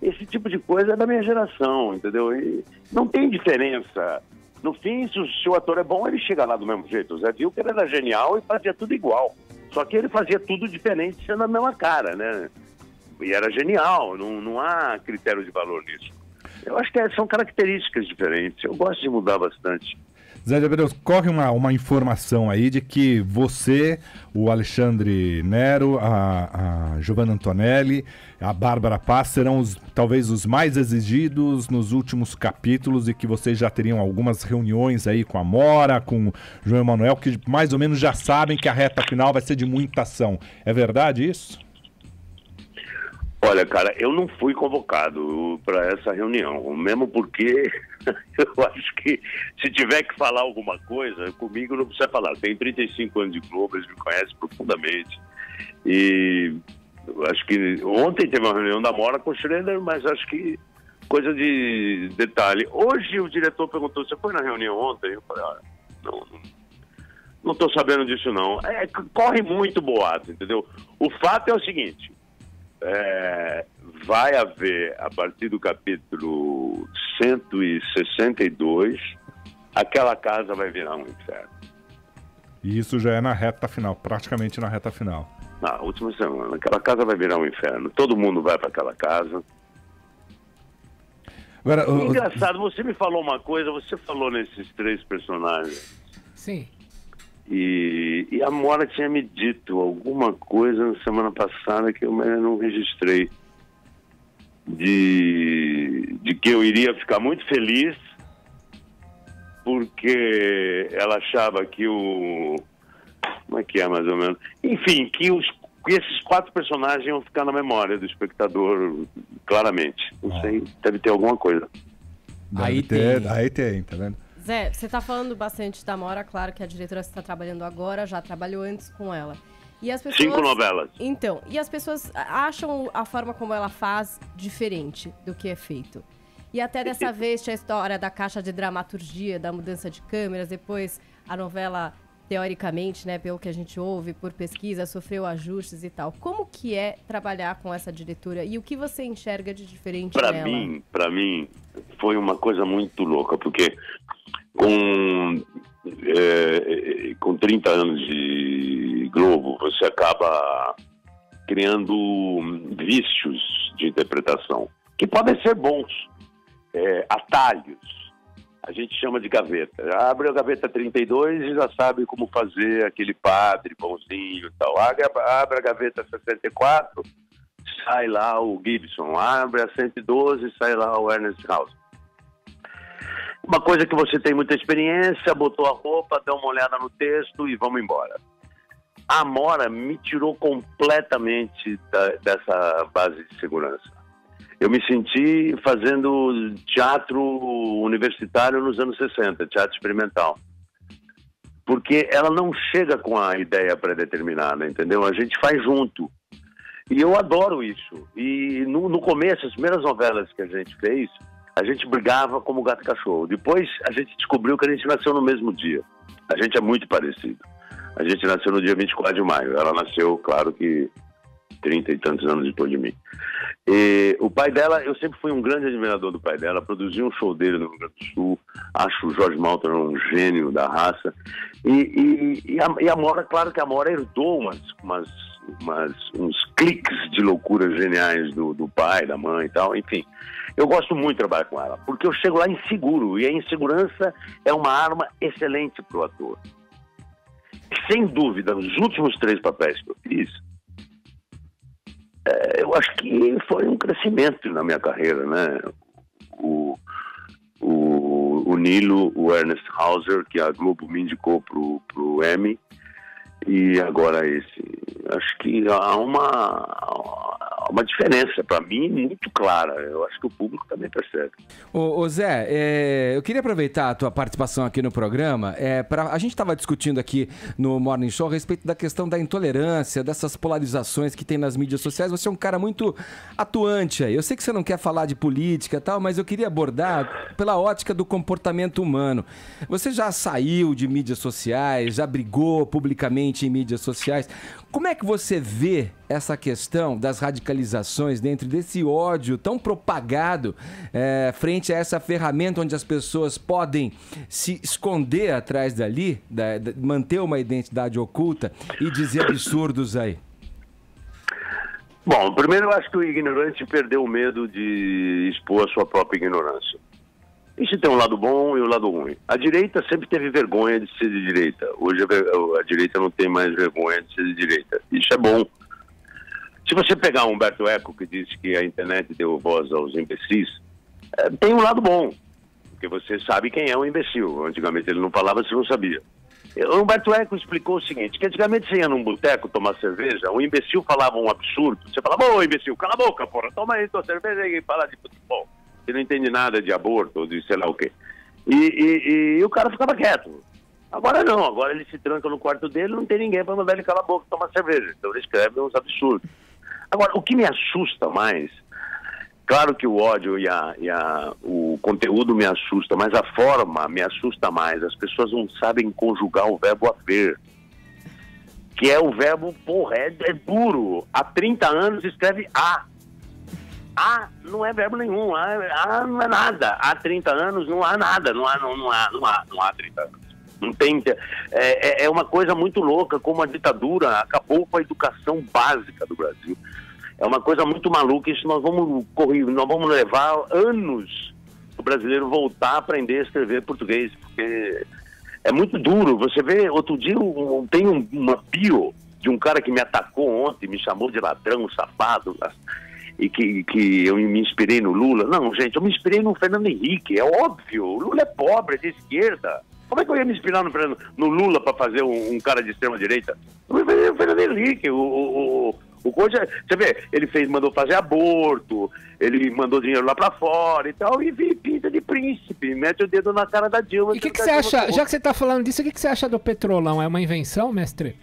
Esse tipo de coisa é da minha geração, entendeu? E não tem diferença. No fim, se o ator é bom, ele chega lá do mesmo jeito. O Zé viu que ele era genial e fazia tudo igual. Só que ele fazia tudo diferente, sendo a mesma cara, né? E era genial, não há critério de valor nisso. Eu acho que são características diferentes, eu gosto de mudar bastante. Zé de Abreu, corre uma informação aí de que você, o Alexandre Nero, a Giovanna Antonelli, a Bárbara Paz serão talvez os mais exigidos nos últimos capítulos e que vocês já teriam algumas reuniões aí com a Mora, com o João Emanuel, que mais ou menos já sabem que a reta final vai ser de muita ação. É verdade isso? Olha, cara, eu não fui convocado para essa reunião, mesmo porque eu acho que se tiver que falar alguma coisa, comigo não precisa falar. Tenho 35 anos de Globo, eles me conhecem profundamente. E eu acho que ontem teve uma reunião da Mora com o Schroeder, mas acho que coisa de detalhe. Hoje o diretor perguntou, você foi na reunião ontem? Eu falei, olha, não estou sabendo disso não. Corre muito boato, entendeu? O fato é o seguinte, vai haver, a partir do capítulo 162, aquela casa vai virar um inferno. E isso já é na reta final, praticamente na reta final. Na última semana, aquela casa vai virar um inferno. Todo mundo vai para aquela casa. Agora, engraçado, você me falou uma coisa, você falou nesses 3 personagens. Sim. E a Mora tinha me dito alguma coisa na semana passada que eu não registrei. De que eu iria ficar muito feliz porque ela achava que como é que é mais ou menos? Enfim, que esses 4 personagens iam ficar na memória do espectador claramente. Não sei, deve ter alguma coisa. Aí tem, tá vendo? Zé, você tá falando bastante da Mora, claro que a diretora está trabalhando agora, já trabalhou antes com ela. E as pessoas... 5 novelas. Então, e as pessoas acham a forma como ela faz diferente do que é feito. E até dessa vez tinha a história da caixa de dramaturgia, da mudança de câmeras, depois a novela, teoricamente, né, pelo que a gente ouve, por pesquisa, sofreu ajustes e tal. Como que é trabalhar com essa diretora e o que você enxerga de diferente nela? Pra mim, foi uma coisa muito louca, porque com 30 anos de Globo, você acaba criando vícios de interpretação, que podem ser bons, atalhos. A gente chama de gaveta. Abre a gaveta 32 e já sabe como fazer aquele padre bonzinho e tal. Abre a gaveta 64, sai lá o Gibson. Abre a 112, sai lá o Ernest House. Uma coisa que você tem muita experiência, botou a roupa, deu uma olhada no texto e vamos embora. A Mora me tirou completamente dessa base de segurança. Eu me senti fazendo teatro universitário nos anos 60, teatro experimental. Porque ela não chega com a ideia pré-determinada, entendeu? A gente faz junto. E eu adoro isso. E no começo, as primeiras novelas que a gente fez, a gente brigava como gato e cachorro. Depois a gente descobriu que a gente nasceu no mesmo dia. A gente é muito parecido. A gente nasceu no dia 24 de maio. Ela nasceu, claro que 30 e tantos anos depois de mim. E o pai dela, eu sempre fui um grande admirador do pai dela, produzi um show dele no Rio Grande do Sul, acho o Jorge Malta um gênio da raça, e a Mora, claro que a Mora herdou uns cliques de loucuras geniais do pai, da mãe e tal, enfim. Eu gosto muito de trabalhar com ela, porque eu chego lá inseguro, e a insegurança é uma arma excelente para o ator. Sem dúvida, nos últimos 3 papéis que eu fiz, eu acho que foi um crescimento na minha carreira, né? O Nilo, o Ernest Hauser, que a Globo me indicou pro Emmy, e agora esse. Acho que há uma diferença, para mim, muito clara. Eu acho que o público também percebe. Ô Zé, eu queria aproveitar a tua participação aqui no programa. A gente estava discutindo aqui no Morning Show a respeito da questão da intolerância, dessas polarizações que tem nas mídias sociais. Você é um cara muito atuante aí. Eu sei que você não quer falar de política e tal, mas eu queria abordar pela ótica do comportamento humano. Você já saiu de mídias sociais, já brigou publicamente em mídias sociais. Como é que você vê essa questão das radicalizações dentro desse ódio tão propagado frente a essa ferramenta onde as pessoas podem se esconder atrás dali, manter uma identidade oculta e dizer absurdos aí? Bom, primeiro eu acho que o ignorante perdeu o medo de expor a sua própria ignorância. Isso tem um lado bom e um lado ruim. A direita sempre teve vergonha de ser de direita. Hoje a direita não tem mais vergonha de ser de direita. Isso é bom. Se você pegar o Humberto Eco, que disse que a internet deu voz aos imbecis, tem um lado bom, porque você sabe quem é um imbecil. Antigamente ele não falava, você não sabia. O Humberto Eco explicou o seguinte, que antigamente você ia num boteco tomar cerveja, um imbecil falava um absurdo, você falava, ô imbecil, cala a boca, porra, toma aí tua cerveja e fala de futebol. Você não entende nada de aborto ou de sei lá o quê. E o cara ficava quieto. Agora não, agora ele se tranca no quarto dele, não tem ninguém para mandar ele calar a boca e tomar cerveja. Então ele escreve uns absurdos. Agora, o que me assusta mais Claro que o ódio e o conteúdo me assusta, mas a forma me assusta mais. As pessoas não sabem conjugar o verbo haver, que é o verbo, porra, é duro. Há 30 anos escreve a. A não é verbo nenhum, a não é nada. Há 30 anos não há nada, não há 30 anos. Não tem, é uma coisa muito louca, como a ditadura acabou com a educação básica do Brasil. É uma coisa muito maluca, isso nós vamos levar anos o brasileiro voltar a aprender a escrever português, porque é muito duro. Você vê, outro dia tem uma bio de um cara que me atacou ontem, me chamou de ladrão, safado, e que eu me inspirei no Lula. Não, gente, eu me inspirei no Fernando Henrique, é óbvio. O Lula é pobre, é de esquerda. Como é que eu ia me inspirar no Lula para fazer um cara de extrema-direita? Eu me inspirei no Fernando Henrique. O coisa, você vê, ele mandou fazer aborto, ele mandou dinheiro lá pra fora e tal, e pinta de príncipe, mete o dedo na cara da Dilma. E o que você acha, já que você tá falando disso, o que você acha do Petrolão? É uma invenção, mestre?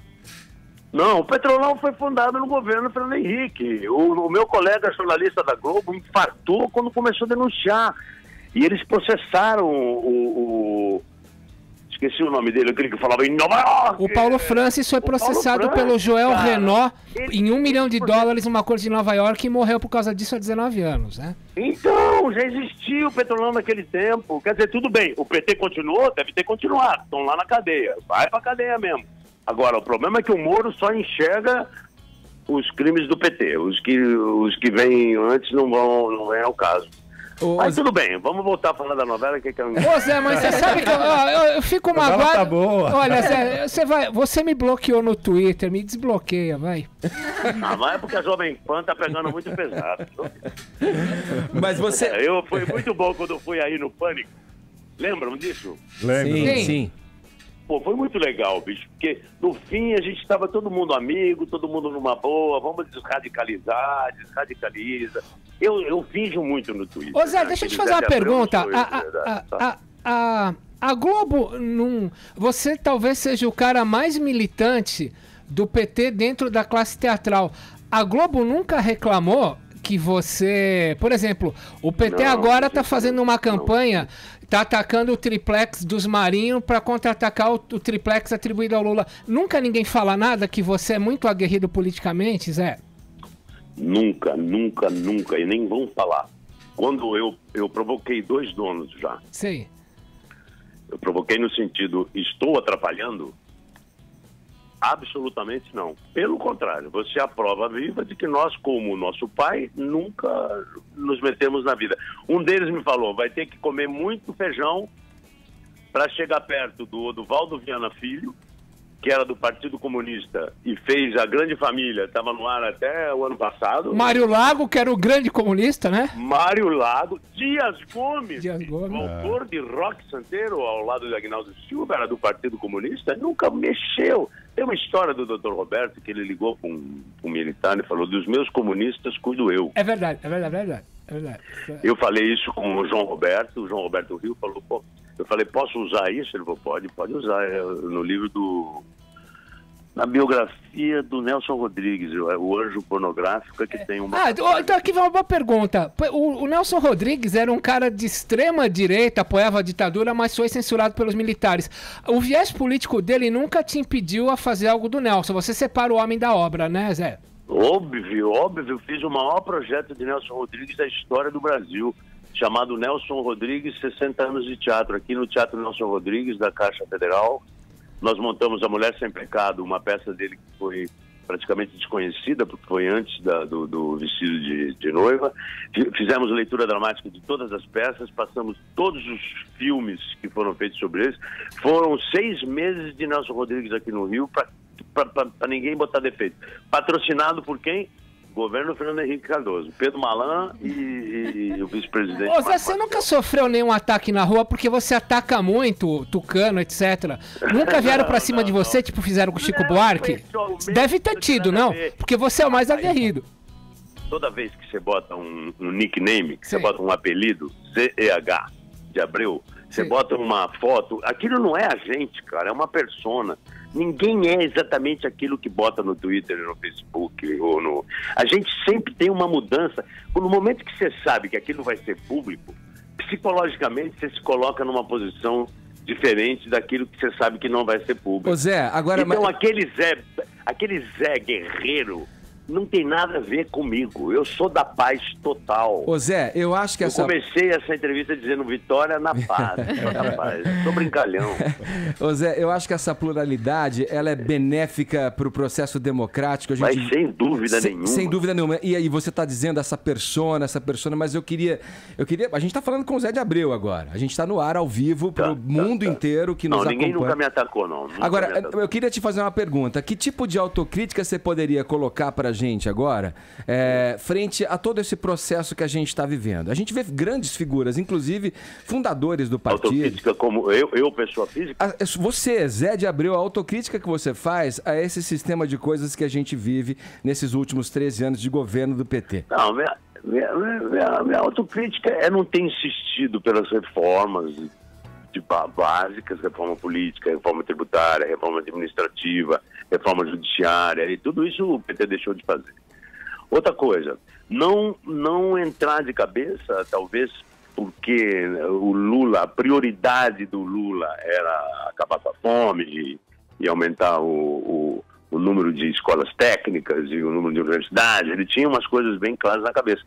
Não, o Petrolão foi fundado no governo Fernando Henrique. O meu colega jornalista da Globo infartou quando começou a denunciar. E eles processaram esqueci o nome dele, aquele que falava em Nova York. O Paulo Francis foi processado pelo Joel Renault em $1 milhão, uma corte de Nova York, e morreu por causa disso há 19 anos, né? Então, já existia o Petrolão naquele tempo. Quer dizer, tudo bem, o PT continuou, deve ter continuado, estão lá na cadeia, vai pra cadeia mesmo. Agora, o problema é que o Moro só enxerga os crimes do PT, os que vêm antes não vêm ao caso. Mas tudo bem, vamos voltar a falar da novela que é um... Ô Zé, mas você sabe que eu fico magoado. Tá boa. Olha, Zé, você me bloqueou no Twitter, me desbloqueia, vai. Mas é porque a Jovem Pan tá pegando muito pesado. Mas você... Foi muito bom quando eu fui aí no Pânico. Lembram disso? Lembro. Sim. Pô, foi muito legal, bicho, porque no fim a gente estava todo mundo amigo, todo mundo numa boa, vamos desradicaliza. Eu finjo muito no Twitter. Ô Zé, deixa eu te fazer uma pergunta. A Globo, você talvez seja o cara mais militante do PT dentro da classe teatral. A Globo nunca reclamou que você... Por exemplo, o PT agora está fazendo uma campanha... Tá atacando o triplex dos Marinho para contra-atacar o triplex atribuído ao Lula. Nunca ninguém fala nada que você é muito aguerrido politicamente, Zé? Nunca. E nem vão falar. Quando eu provoquei 2 donos já. Sim. Eu provoquei no sentido, estou atrapalhando? Absolutamente não. Pelo contrário, você é a prova viva de que nós, como nosso pai, nunca nos metemos na vida. Um deles me falou, vai ter que comer muito feijão para chegar perto do Oduvaldo Viana Filho, que era do Partido Comunista e fez a Grande Família, estava no ar até o ano passado. Mário Lago, que era o grande comunista, né? Mário Lago, Dias Gomes, o autor de Rock Santeiro, ao lado de Aguinaldo Silva, era do Partido Comunista, nunca mexeu. Tem uma história do Dr. Roberto, que ele ligou para um militar e falou, dos meus comunistas cuido eu. É verdade. Eu falei isso com o João Roberto Rio falou, pô, eu falei, posso usar isso? Ele falou, pode usar, no livro na biografia do Nelson Rodrigues, o Anjo Pornográfico, que tem uma... então aqui vai uma boa pergunta. O Nelson Rodrigues era um cara de extrema direita, apoiava a ditadura, mas foi censurado pelos militares. O viés político dele nunca te impediu a fazer algo do Nelson. Você separa o homem da obra, né, Zé? Óbvio. Eu fiz o maior projeto de Nelson Rodrigues da história do Brasil, chamado Nelson Rodrigues 60 anos de teatro, aqui no Teatro Nelson Rodrigues, da Caixa Federal. Nós montamos A Mulher Sem Pecado, uma peça dele que foi praticamente desconhecida, porque foi antes do vestido de noiva. Fizemos leitura dramática de todas as peças, passamos todos os filmes que foram feitos sobre eles. Foram 6 meses de Nelson Rodrigues aqui no Rio, para ninguém botar defeito. Patrocinado por quem? Governo Fernando Henrique Cardoso, Pedro Malan e o vice-presidente. Ô Zé, você nunca sofreu nenhum ataque na rua porque você ataca muito Tucano, etc. Nunca vieram pra cima de você, tipo fizeram com o Chico Buarque? Deve ter tido, não? Porque você é o mais aguerrido. Toda vez que você bota um nickname, que você bota um apelido, CEH, de Abreu, você bota uma foto, aquilo não é a gente, cara, é uma persona. Ninguém é exatamente aquilo que bota no Twitter, no Facebook ou no... A gente sempre tem uma mudança. No momento que você sabe que aquilo vai ser público, psicologicamente você se coloca numa posição diferente daquilo que você sabe que não vai ser público. Ô Zé, agora... Então aquele Zé Guerreiro não tem nada a ver comigo. Eu sou da paz total. Ô Zé, eu acho que Eu comecei essa entrevista dizendo vitória na paz. Sou da paz. Sou brincalhão. Ô Zé, eu acho que essa pluralidade, ela é benéfica para o processo democrático. Mas sem dúvida nenhuma. Sem dúvida nenhuma. E aí você está dizendo essa persona, mas eu queria... A gente está falando com o Zé de Abreu agora. A gente está no ar, ao vivo, para o mundo inteiro que nos acompanha. Ninguém nunca me atacou, não. Agora, eu queria te fazer uma pergunta. Que tipo de autocrítica você poderia colocar para a gente agora, frente a todo esse processo que a gente está vivendo? A gente vê grandes figuras, inclusive fundadores do partido. Autocrítica como eu, pessoa física? Você, Zé de Abreu, a autocrítica que você faz a esse sistema de coisas que a gente vive nesses últimos 13 anos de governo do PT. Não, minha autocrítica é não ter insistido pelas reformas básicas, reforma política, reforma tributária, reforma administrativa, reforma judiciária, e tudo isso o PT deixou de fazer. Outra coisa, não entrar de cabeça, talvez porque o Lula, a prioridade do Lula era acabar com a fome e aumentar o número de escolas técnicas e o número de universidades. Ele tinha umas coisas bem claras na cabeça.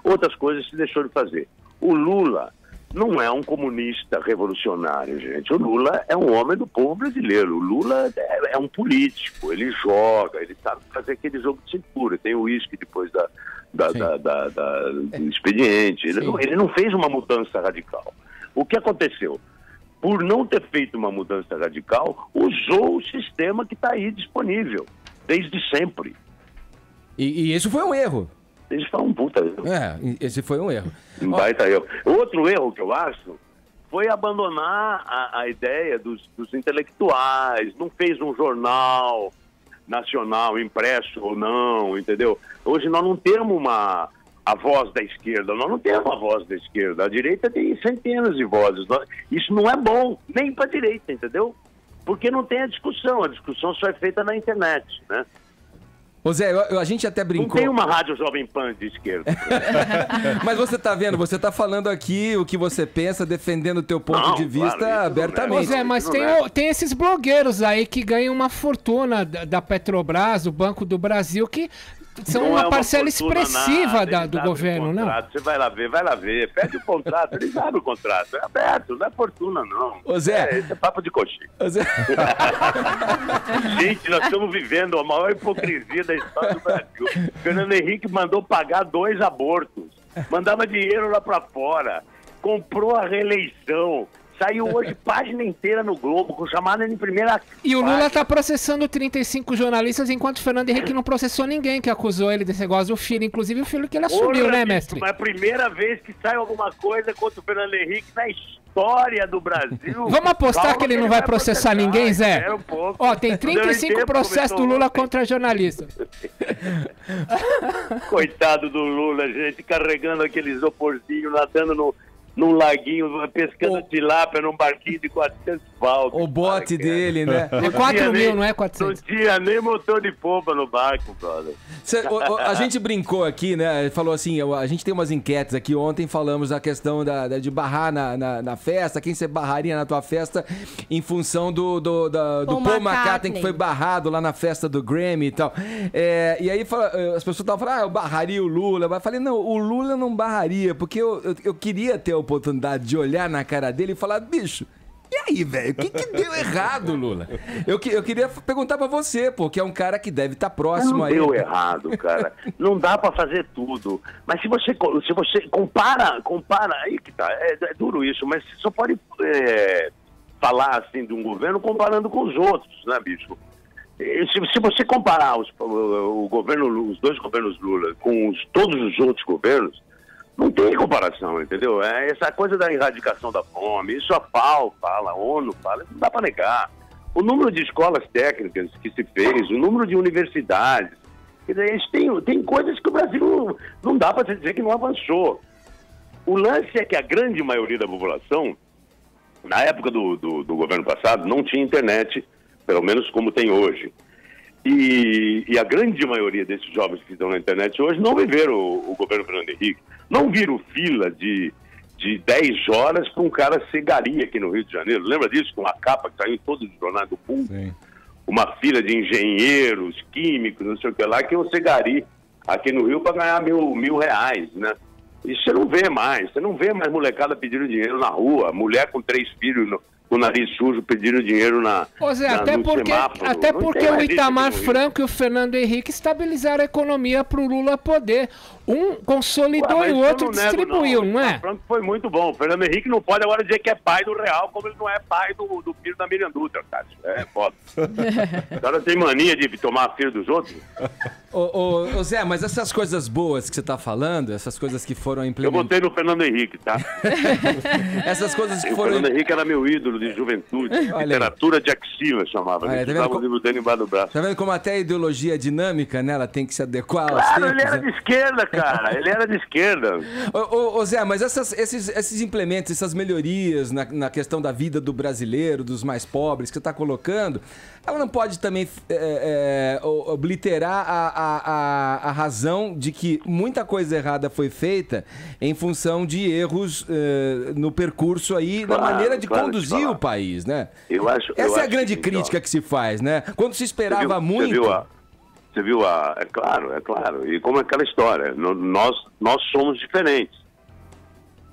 Outras coisas se deixou de fazer. O Lula não é um comunista revolucionário, gente. O Lula é um homem do povo brasileiro. O Lula é um político, ele joga, ele sabe fazer aquele jogo de cintura. Tem o uísque depois do expediente. Ele não fez uma mudança radical. O que aconteceu? Por não ter feito uma mudança radical, usou o sistema que está aí disponível, desde sempre. E isso foi um erro. Esse foi um puta erro. Esse foi um erro. Um baita erro. Outro erro que eu acho foi abandonar a ideia dos intelectuais. Não fez um jornal nacional, impresso ou não, entendeu? Hoje nós não temos a voz da esquerda, nós não temos a voz da esquerda. A direita tem centenas de vozes. Isso não é bom, nem para a direita, entendeu? Porque não tem a discussão só é feita na internet, né? Ô Zé, a gente até brincou... Não tem uma rádio Jovem Pan de esquerda. Mas você tá vendo, você tá falando aqui o que você pensa, defendendo o teu ponto de vista abertamente. Ô Zé, mas tem esses blogueiros aí que ganham uma fortuna da Petrobras, do Banco do Brasil, que são uma parcela expressiva do governo, não? Você vai lá ver. Pede o contrato, eles abrem o contrato. É aberto, não é fortuna, não. Ô Zé... Esse é papo de coxinha. Ô Zé... Gente, nós estamos vivendo a maior hipocrisia da história do Brasil. Fernando Henrique mandou pagar 2 abortos. Mandava dinheiro lá pra fora. Comprou a reeleição. Saiu hoje página inteira no Globo, com chamada em primeira E o Lula tá processando 35 jornalistas, enquanto o Fernando Henrique não processou ninguém que acusou ele desse negócio do filho, inclusive o filho que ele assumiu, né, mestre? Mas é a primeira vez que sai alguma coisa contra o Fernando Henrique na história do Brasil. Vamos apostar que ele não vai processar ninguém, Zé? Ó, tem 35 processos do Lula contra jornalistas. Coitado do Lula, gente, carregando aqueles isoporzinhos, nadando num laguinho, pescando tilápia num barquinho de 400 pau. O bote dele, né? É 4 mil, não é 400. Não tinha nem motor de pompa no barco, brother. A gente brincou aqui, né? Falou assim, a gente tem umas enquetes aqui. Ontem falamos da questão de barrar na festa. Quem você barraria na tua festa em função do Paul McCartney, que foi barrado lá na festa do Grammy e tal. E aí as pessoas estavam falando, eu barraria o Lula. Eu falei, não, o Lula não barraria, porque eu queria ter a oportunidade de olhar na cara dele e falar, bicho, e aí, velho, o que deu errado, Lula? Eu queria perguntar pra você, pô, que é um cara que deve estar próximo aí. Não deu errado, cara. Não dá pra fazer tudo. Mas se você compara, aí que tá, é duro isso, mas você só pode falar assim de um governo comparando com os outros, né, bicho? Se você comparar os dois governos Lula com todos os outros governos, não tem comparação, entendeu? Essa coisa da erradicação da fome, isso a FAO fala, a ONU fala, não dá para negar. O número de escolas técnicas que se fez, o número de universidades, quer dizer, tem coisas que o Brasil não dá para dizer que não avançou. O lance é que a grande maioria da população, na época do governo passado, não tinha internet pelo menos como tem hoje. E a grande maioria desses jovens que estão na internet hoje não viveram o governo Fernando Henrique. Não viram fila de 10 horas para um cara ser gari aqui no Rio de Janeiro. Lembra disso? Com a capa que saiu em todos os jornais do mundo. Sim. Uma fila de engenheiros, químicos, não sei o que lá, que iam ser gari aqui no Rio para ganhar mil reais, né? Isso você não vê mais. Você não vê mais molecada pedindo dinheiro na rua. Mulher com 3 filhos com o nariz sujo pedindo dinheiro Ô Zé, até porque o Itamar Franco e o Fernando Henrique estabilizaram a economia para o Lula poder. Um consolidou e o outro distribuiu, não é? O Franco foi muito bom. O Fernando Henrique não pode agora dizer que é pai do Real, como ele não é pai do filho da Miriam Dutra, cara. É foda. O cara tem mania de tomar filho dos outros. Ô Zé, mas essas coisas boas que você tá falando, essas coisas que foram implementadas... Eu botei no Fernando Henrique, tá? Essas coisas que foram... O Fernando Henrique era meu ídolo de juventude. Literatura de axila, chamava. Olha, tá vendo livro dele embaixo do braço. Tá vendo como até a ideologia dinâmica, né? Ela tem que se adequar aos tempos. Ele era de esquerda, cara. Ele era de esquerda. Ô Zé, mas esses implementos, essas melhorias na questão da vida do brasileiro, dos mais pobres, que você tá colocando, ela não pode também obliterar a razão de que muita coisa errada foi feita em função de erros no percurso aí, na maneira de conduzir o país, né? Essa é a grande crítica que se faz, né? Quando se esperava muito... Você viu é claro. E como é aquela história, nós somos diferentes.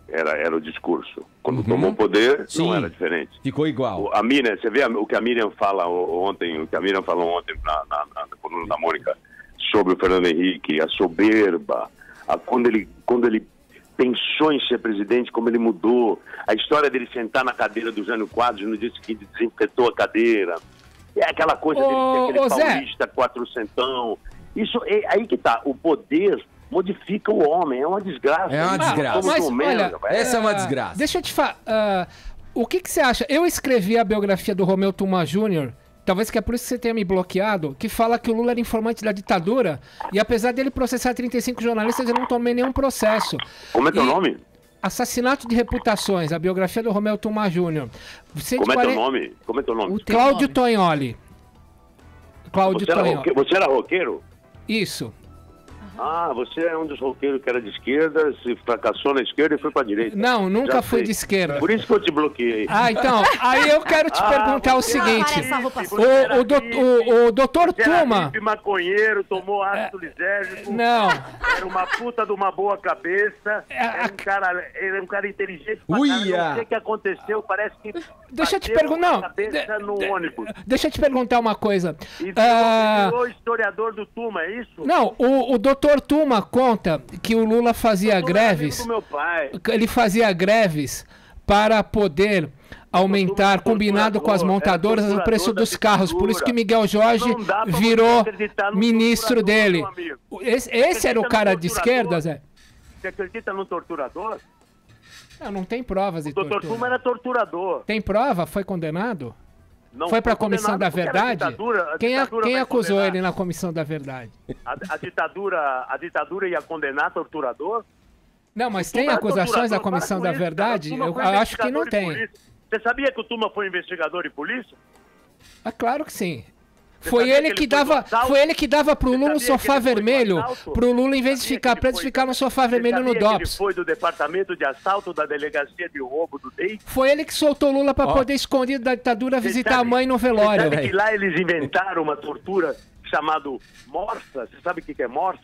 Era o discurso. Quando tomou poder, não era diferente. Ficou igual. A Miriam, você vê o que a Miriam fala ontem, na coluna da Mônica, sobre o Fernando Henrique, a soberba, quando ele pensou em ser presidente, como ele mudou, a história dele sentar na cadeira do Jânio Quadros no dia seguinte desinfetou a cadeira. É aquela coisa dele ser aquele paulista quatrocentão. Isso é aí que tá. O poder modifica o homem. É uma desgraça. É uma desgraça. Mas, olha, essa é uma desgraça. Deixa eu te falar. O que você acha? Eu escrevi a biografia do Romeu Tuma Jr., talvez que é por isso que você tenha me bloqueado, que fala que o Lula era informante da ditadura e apesar dele processar 35 jornalistas, eu não tomei nenhum processo. Como é teu nome? Assassinato de Reputações, a biografia do Romeu Tuma Jr. Como é teu nome? Cláudio Tognoli. Você era roqueiro? Isso. Ah, você é um dos roqueiros que era de esquerda, se fracassou na esquerda e foi pra direita. Não, nunca fui de esquerda. Por isso que eu te bloqueei. Então, aí eu quero te perguntar o seguinte. O doutor Tuma... Era maconheiro, tomou ácido lisérgico. Não. Era uma puta de uma boa cabeça. Era um cara inteligente pra caramba. Não sei o que aconteceu, parece que... Deixa eu te perguntar... no ônibus. Deixa eu te perguntar uma coisa. E virou historiador do Tuma, é isso? Não, o doutor Tuma conta que o Lula fazia greves. Meu pai. Ele fazia greves para poder aumentar, combinado com as montadoras, o preço dos carros. Por isso que Miguel Jorge virou ministro dele. Esse era o cara de esquerda, Zé? Você acredita no torturador? Não tem provas de tortura. O doutor Tuma era torturador. Tem prova? Foi condenado? Não foi para a Comissão da Verdade? Quem acusou condenar. ele na Comissão da Verdade? A ditadura ia condenar torturador? Não, mas tem acusações da Comissão da Verdade? Eu acho que não tem. Você sabia que o Tuma foi investigador de polícia? Claro que sim. Foi ele que dava pro Lula um sofá vermelho, pro Lula, em vez de ficar preso, ficar no sofá vermelho no DOPS. Ele foi do departamento de assalto da delegacia de roubo do DEI? Foi ele que soltou o Lula pra poder, escondido da ditadura, visitar a mãe no velório. Você sabe que lá eles inventaram uma tortura chamada morsa? Você sabe o que é morsa?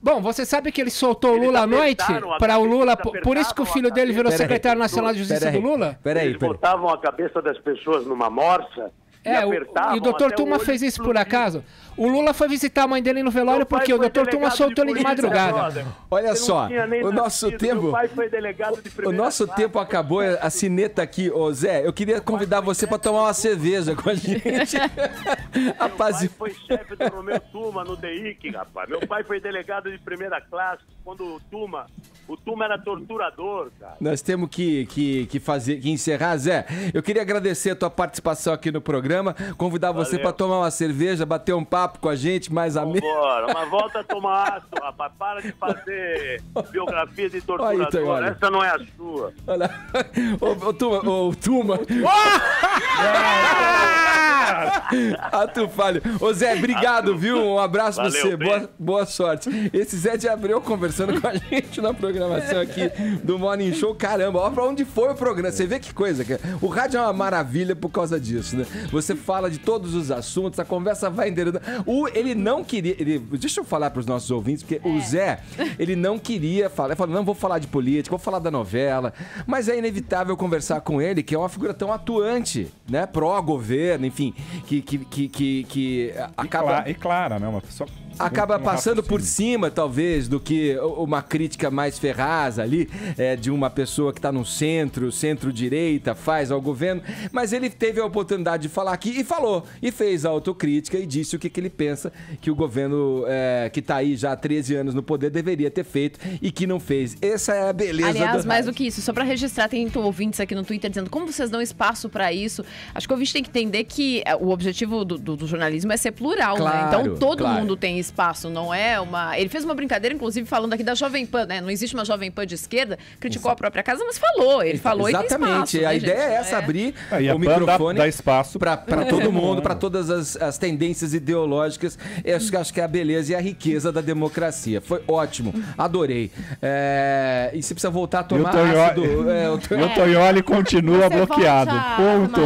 Bom, você sabe que ele soltou o Lula à noite para o Lula, por isso que o filho dele virou secretário nacional de justiça do Lula? Eles botavam a cabeça das pessoas numa morsa. E o doutor Tuma fez isso por acaso? O Lula foi visitar a mãe dele no velório porque o doutor Tuma soltou ele de madrugada. Olha só, o nosso tempo... Meu pai foi delegado de o nosso tempo acabou, a sineta aqui. Ô Zé, eu queria convidar você para tomar uma cerveja com a gente. Meu pai foi chefe do Romeu Tuma no DEIC, rapaz. Meu pai foi delegado de primeira classe quando o Tuma era torturador, cara. Nós temos que encerrar, Zé. Eu queria agradecer a tua participação aqui no programa, convidar você para tomar uma cerveja, bater um papo com a gente, mais ameno. Bora, mas volta a tomar ácido, rapaz. Para de fazer biografia de torturador. Olha. Essa não é a sua. Olha. Ô, Tuma. Ato falho. Ô Zé, obrigado, viu? Um abraço pra você. Boa sorte. Esse Zé de Abreu conversando com a gente na programação aqui do Morning Show. Caramba, olha pra onde foi o programa. Você vê que coisa. O rádio é uma maravilha por causa disso, né? Você fala de todos os assuntos, a conversa vai endereçando. Ele não queria... deixa eu falar pros nossos ouvintes, porque o Zé, ele não queria falar. Ele falou, não, vou falar de política, vou falar da novela. Mas é inevitável conversar com ele, que é uma figura tão atuante, né? Pró-governo, enfim, que acaba... E clara, né? Uma pessoa... Acaba passando por cima, talvez, do que uma crítica mais ferraz ali, de uma pessoa que está no centro-direita, faz ao governo. Mas ele teve a oportunidade de falar aqui e falou. E fez a autocrítica e disse o que ele pensa que o governo que está aí já há 13 anos no poder deveria ter feito e que não fez. Essa é a beleza. Aliás, mais do que isso, só para registrar, tem ouvintes aqui no Twitter dizendo como vocês dão espaço para isso. Acho que o ouvinte tem que entender que o objetivo do jornalismo é ser plural, claro, né? Então todo mundo tem espaço, não é uma... Ele fez uma brincadeira, inclusive, falando aqui da Jovem Pan, né? Não existe uma Jovem Pan de esquerda, criticou a própria casa, mas falou. Ele falou e tem espaço. Exatamente. A ideia é essa, abrir o microfone... Dá espaço para todo mundo, para todas as tendências ideológicas. Acho que é a beleza e a riqueza da democracia. Foi ótimo. Adorei. E você precisa voltar a tomar ácido... E o Toioli continua bloqueado. Ponto.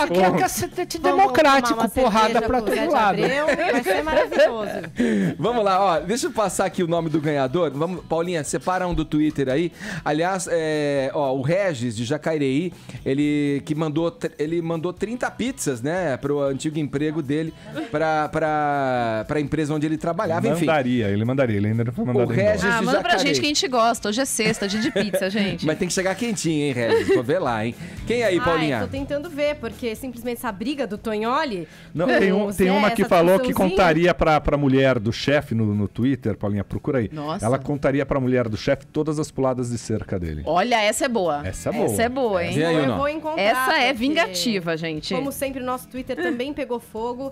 Aqui é cacete democrático, porrada pra todo lado. Vai ser maravilhoso. Vamos lá, ó, deixa eu passar aqui o nome do ganhador. Vamos, Paulinha, separa um do Twitter aí. Aliás, o Regis de Jacareí, ele mandou 30 pizzas, né, pro antigo emprego dele, pra empresa onde ele trabalhava, enfim. Ele mandaria, ele ainda não foi mandado embora. Manda pra gente que a gente gosta. Hoje é sexta, dia de pizza, gente. Mas tem que chegar quentinho, hein, Regis? Vou ver lá, hein. Quem aí, Paulinha? Tô tentando ver, porque simplesmente essa briga do Tognoli... Não, tem uma que falou que contaria pra mulher do chefe no Twitter, Paulinha, procura aí. Nossa. Ela contaria pra mulher do chefe todas as puladas de cerca dele. Olha, essa é boa. Essa é boa, hein? Eu vou encontrar. Essa é vingativa, gente. Como sempre, o nosso Twitter também pegou fogo.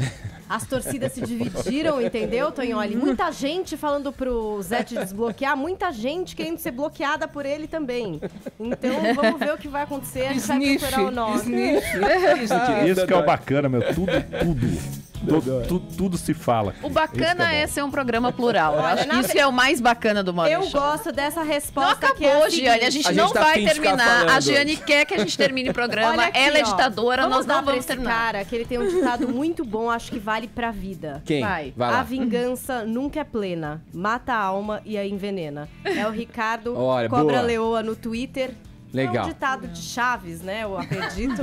As torcidas se dividiram, entendeu, Tognoli? Muita gente falando pro Zé te desbloquear, muita gente querendo ser bloqueada por ele também. Então, vamos ver o que vai acontecer. A gente vai procurar o nome. Isso que é o bacana, meu. Tudo se fala. O bacana é ser um programa plural. Eu acho que isso é o mais bacana do Morning Show. Eu gosto dessa resposta. Não acabou, Giane. A gente não vai terminar. A Giane quer que a gente termine o programa. Aqui, ela é ditadora, nós não vamos terminar. Cara, que ele tem um ditado muito bom, acho que vale pra vida. Quem? Vai lá. A vingança nunca é plena. Mata a alma e a envenena. É o Ricardo Cobra Leoa no Twitter. Legal. É um ditado de Chaves, né? Eu acredito.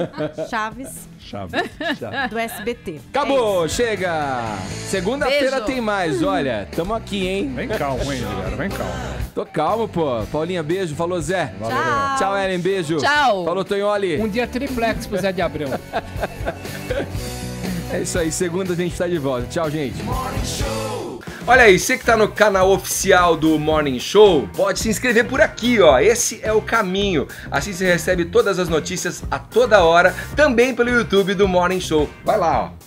Chaves. Do SBT. Acabou, chega! Segunda-feira tem mais, olha. Tamo aqui, hein? Vem calmo, hein, galera? Vem calmo. Tô calmo, pô. Paulinha, beijo. Falou, Zé. Valeu. Tchau, Ellen. Beijo. Tchau. Falou, Tognoli. Um dia triplex pro Zé de Abreu. É isso aí. Segunda a gente tá de volta. Tchau, gente. Olha aí, você que tá no canal oficial do Morning Show, pode se inscrever por aqui, ó. Esse é o caminho. Assim você recebe todas as notícias a toda hora, também pelo YouTube do Morning Show. Vai lá, ó.